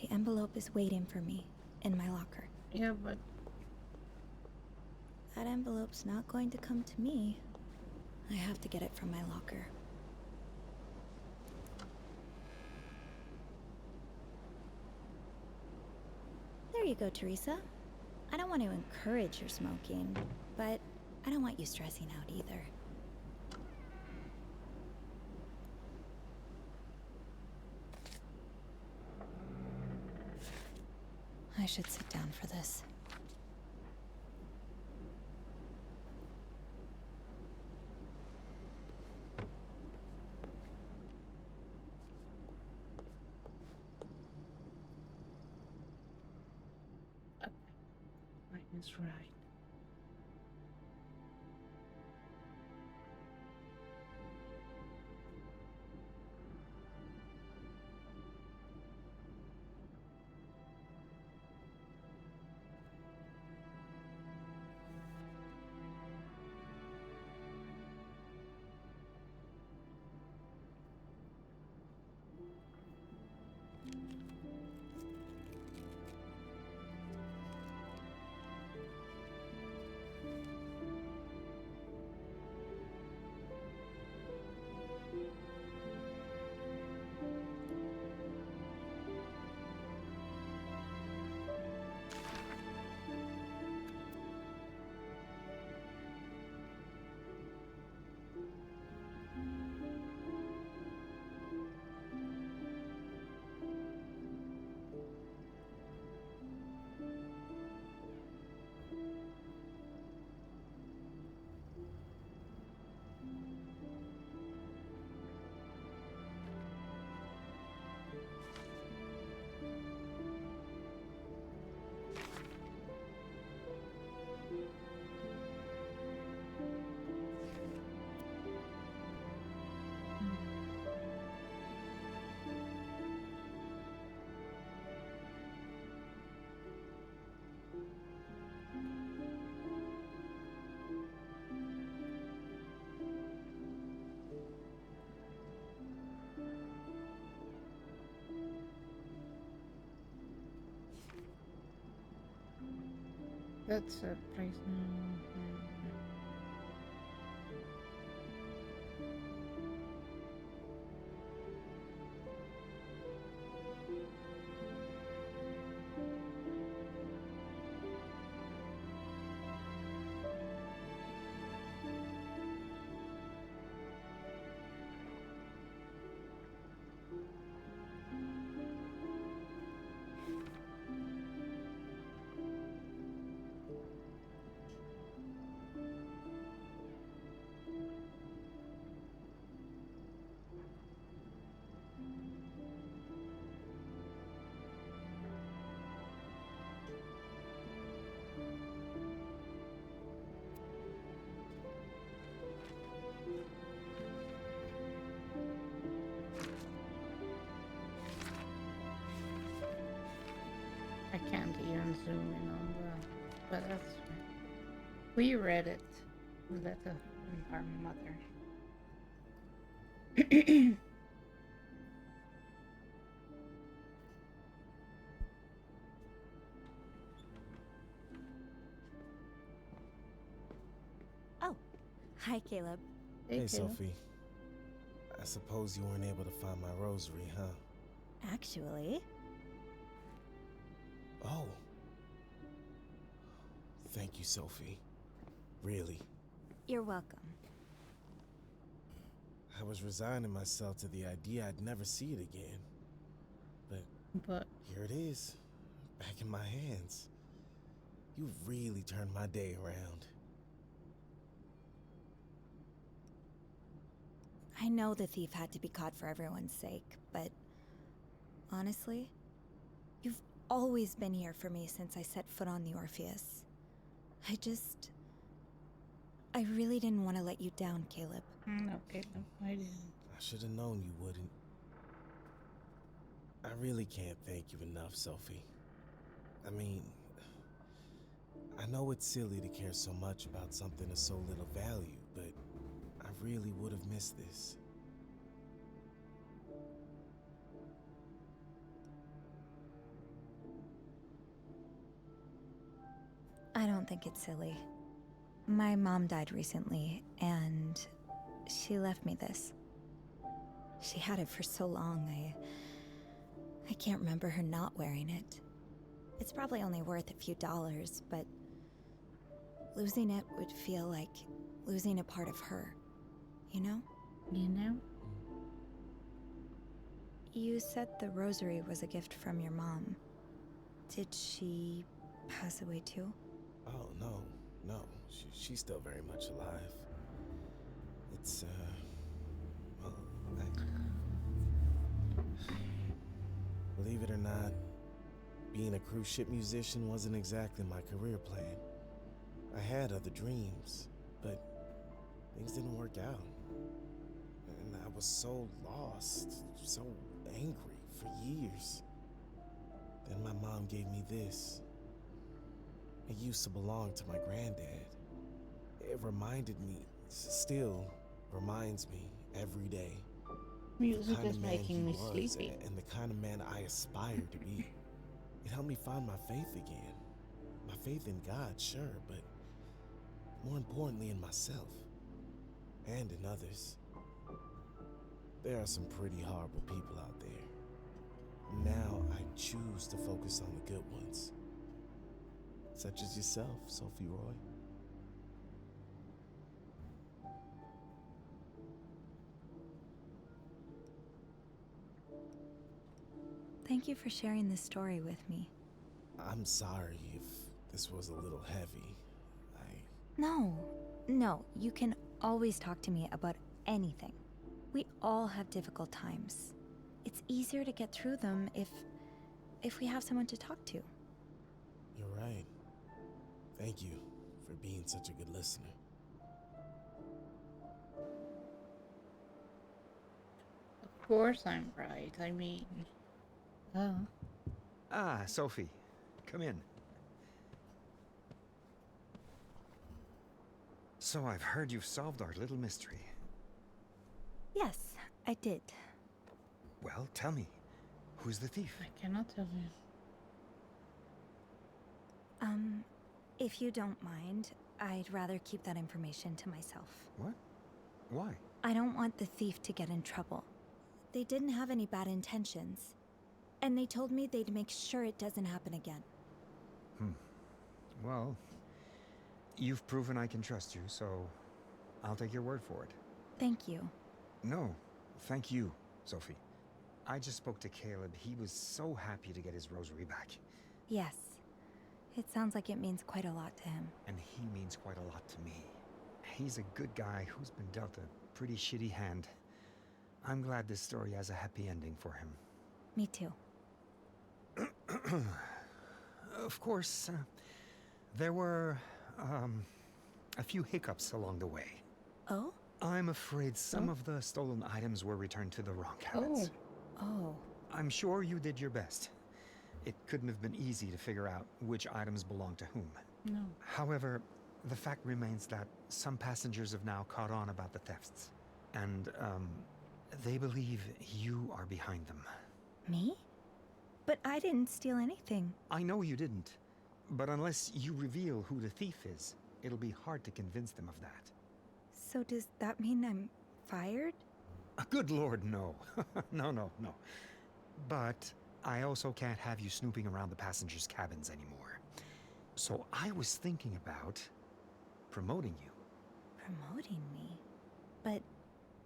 The envelope is waiting for me in my locker. Yeah, but That envelope's not going to come to me. I have to get it from my locker. There you go, Teresa. I don't want to encourage your smoking, but I don't want you stressing out either. I should sit down for this. mine is right. That's a place. I can't even zoom in on the, but that's fine. We read it. The letter from our mother. Oh, hi, Caleb. Hey, Caleb. Sophie. I suppose you weren't able to find my rosary, huh? Actually, Oh. Thank you, Sophie. Really. you're welcome. I was resigning myself to the idea I'd never see it again. But Here it is, back in my hands. You've really turned my day around. I know the thief had to be caught for everyone's sake, but honestly, you've always been here for me since I set foot on the Orpheus. I really didn't want to let you down, Caleb. no, Caleb, I didn't. I should have known you wouldn't. I really can't thank you enough, Sophie. I mean, I know it's silly to care so much about something of so little value, but I really would have missed this. I don't think it's silly. My mom died recently, and she left me this. She had it for so long, I can't remember her not wearing it. It's probably only worth a few dollars, but losing it would feel like losing a part of her, you know? You know? You said the rosary was a gift from your mom. Did she pass away too? Oh, no. She's still very much alive. It's, well, believe it or not, being a cruise ship musician wasn't exactly my career plan. I had other dreams, but things didn't work out. And I was so lost, so angry for years. Then my mom gave me this. It used to belong to my granddad. It reminded me, still reminds me every day. Music Kind is of man making he me was sleepy. and the kind of man I aspired to be. It helped me find my faith again. My faith in God, sure, but more importantly in myself and in others. There are some pretty horrible people out there. Now I choose to focus on the good ones. Such as yourself, Sophie Roy. Thank you for sharing this story with me. I'm sorry if this was a little heavy. No, you can always talk to me about anything. We all have difficult times. It's easier to get through them if we have someone to talk to. You're right. Thank you for being such a good listener. Of course I'm right. I mean... Oh. Ah, Sophie. Come in. So I've heard you've solved our little mystery. Yes, I did. Well, tell me, who's the thief? I cannot tell you. If you don't mind, I'd rather keep that information to myself. What? Why? I don't want the thief to get in trouble. They didn't have any bad intentions. And they told me they'd make sure it doesn't happen again. Well, you've proven I can trust you, so I'll take your word for it. Thank you. No, thank you, Sophie. I just spoke to Caleb. He was so happy to get his rosary back. Yes. It sounds like it means quite a lot to him. And he means quite a lot to me. He's a good guy who's been dealt a pretty shitty hand. I'm glad this story has a happy ending for him. Me too. Of course, there were, a few hiccups along the way. Oh? I'm afraid some of the stolen items were returned to the wrong cabins. Oh. I'm sure you did your best. It couldn't have been easy to figure out which items belong to whom. No. However, the fact remains that some passengers have now caught on about the thefts. And, they believe you are behind them. Me? But I didn't steal anything. I know you didn't. But unless you reveal who the thief is, it'll be hard to convince them of that. So does that mean I'm fired? Good Lord, no. No. But I also can't have you snooping around the passengers' cabins anymore. So I was thinking about promoting you. Promoting me? But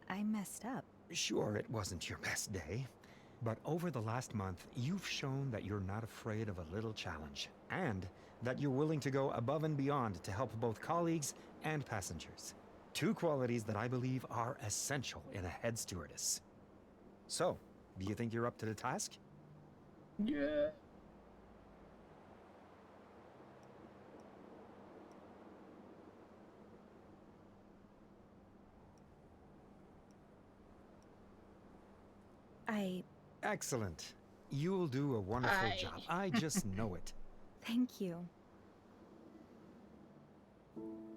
I messed up. Sure, it wasn't your best day. But over the last month, you've shown that you're not afraid of a little challenge. And that you're willing to go above and beyond to help both colleagues and passengers. Two qualities that I believe are essential in a head stewardess. So, do you think you're up to the task? Yeah. Excellent. You'll do a wonderful job. I just know it. Thank you.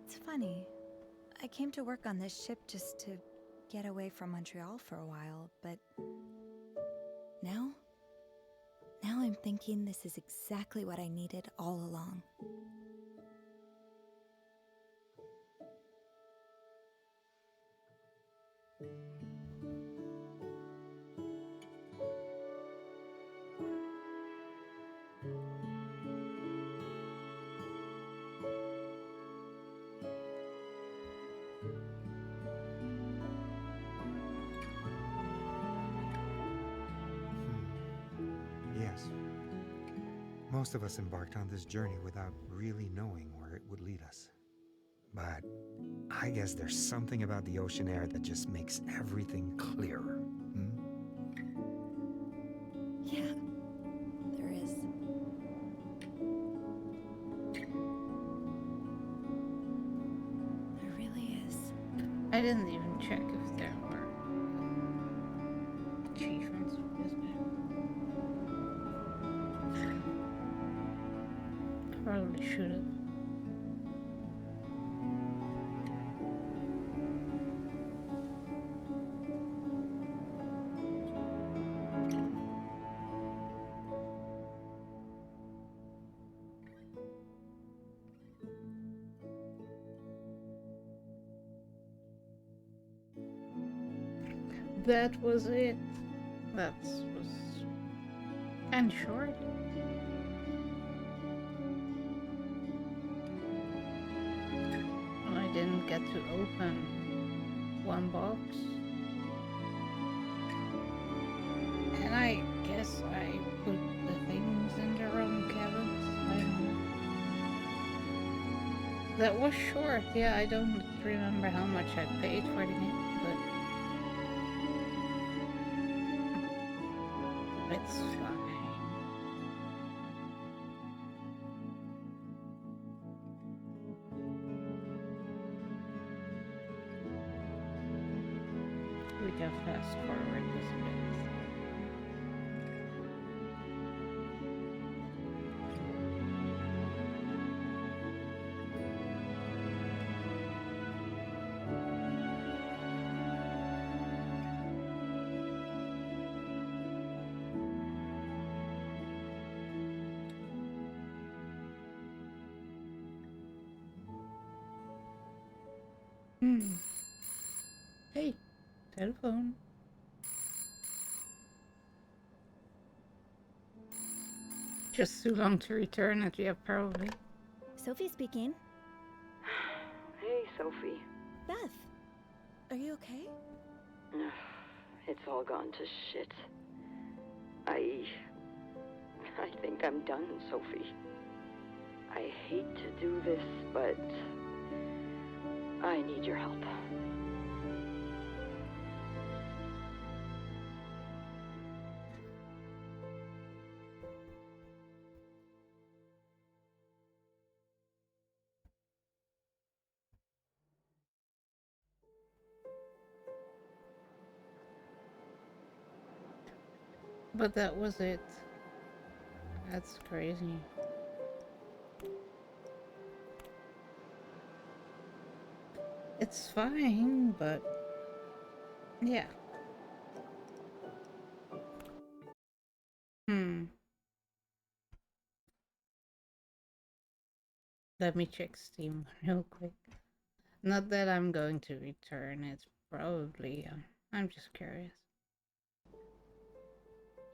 It's funny. I came to work on this ship just to get away from Montreal for a while, but now I'm thinking this is exactly what I needed all along. Yes. Most of us embarked on this journey without really knowing where it would lead us. But I guess there's something about the ocean air that just makes everything clearer. Yeah, there is. There really is. I didn't even check if there were achievements for this game. Probably should have. That was it. That was and short. I didn't get to open one box. And I guess I put the things in the wrong cabins. I don't know. That was short. Yeah, I don't remember how much I paid for the game, but it's fine. We can fast forward this bit. Hmm. Hey, telephone. Just too long to return it, yeah, probably. Sophie speaking. Hey, Sophie. Beth, are you okay? It's all gone to shit. I think I'm done, Sophie. I hate to do this, but I need your help. But that was it. That's crazy. It's fine, but yeah. Let me check Steam real quick. Not that I'm going to return it, probably. I'm just curious.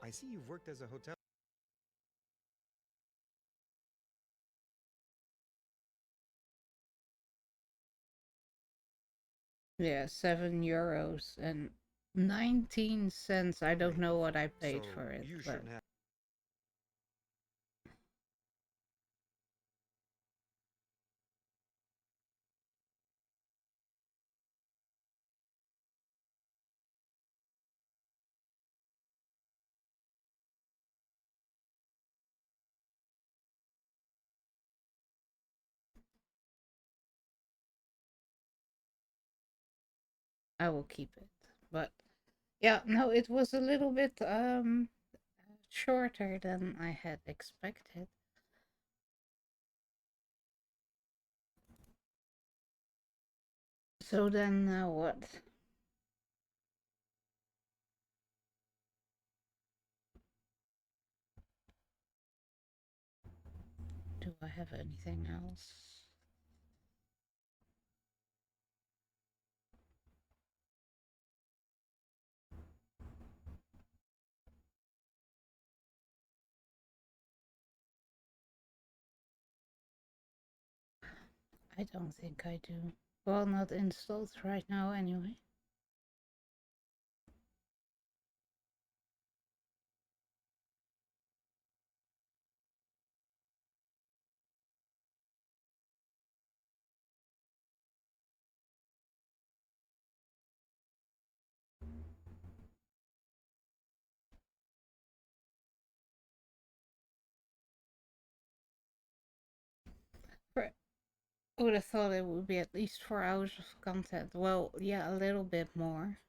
I see you've worked as a hotel. Yeah, €7 and 19 cents. I don't know what I paid So for it, you but shouldn't have. I will keep it. But yeah, no, it was a little bit shorter than I had expected. So then what? Do I have anything else? I don't think I do. Well, not installed right now anyway. For I would have thought it would be at least 4 hours of content. Well, yeah, a little bit more.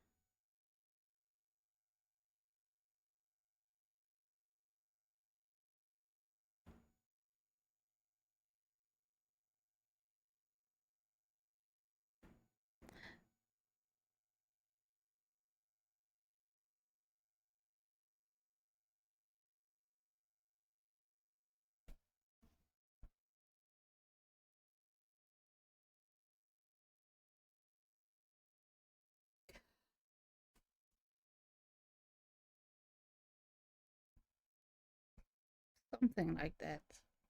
Something like that.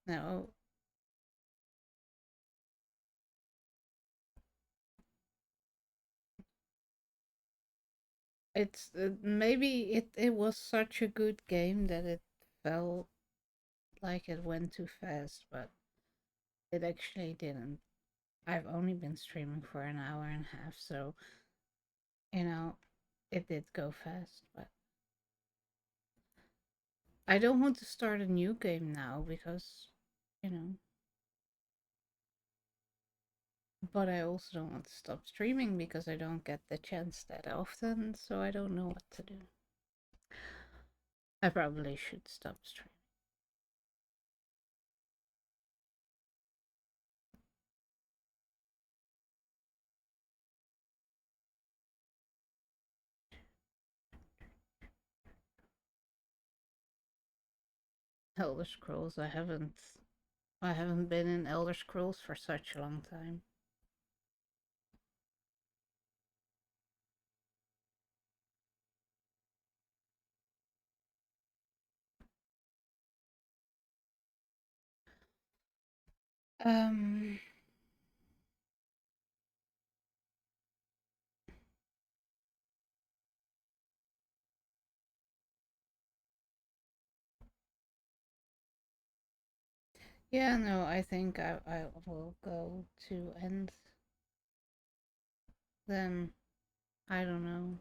No. It's maybe it was such a good game that it felt like it went too fast, but it actually didn't. I've only been streaming for an hour and a half, so you know, it did go fast, but I don't want to start a new game now because, you know, but I also don't want to stop streaming because I don't get the chance that often, so I don't know what to do. I probably should stop streaming. Elder Scrolls, I haven't been in Elder Scrolls for such a long time. Um. Yeah, no, I think I will go to end then. I don't know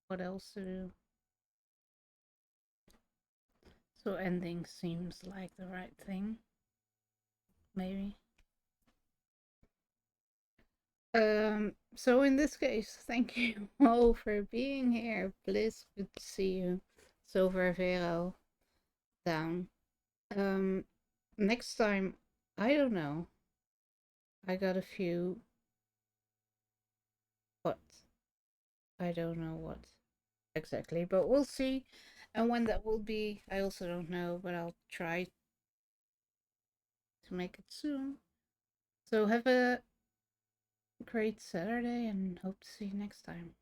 what else to do. So ending seems like the right thing. Maybe. So in this case, thank you all for being here. Bliss, good to see you. Silver Vero down. Next time, I don't know. I got a few, but I don't know what exactly, but we'll see. And when that will be, I also don't know, but I'll try to make it soon. So have a great Saturday and hope to see you next time.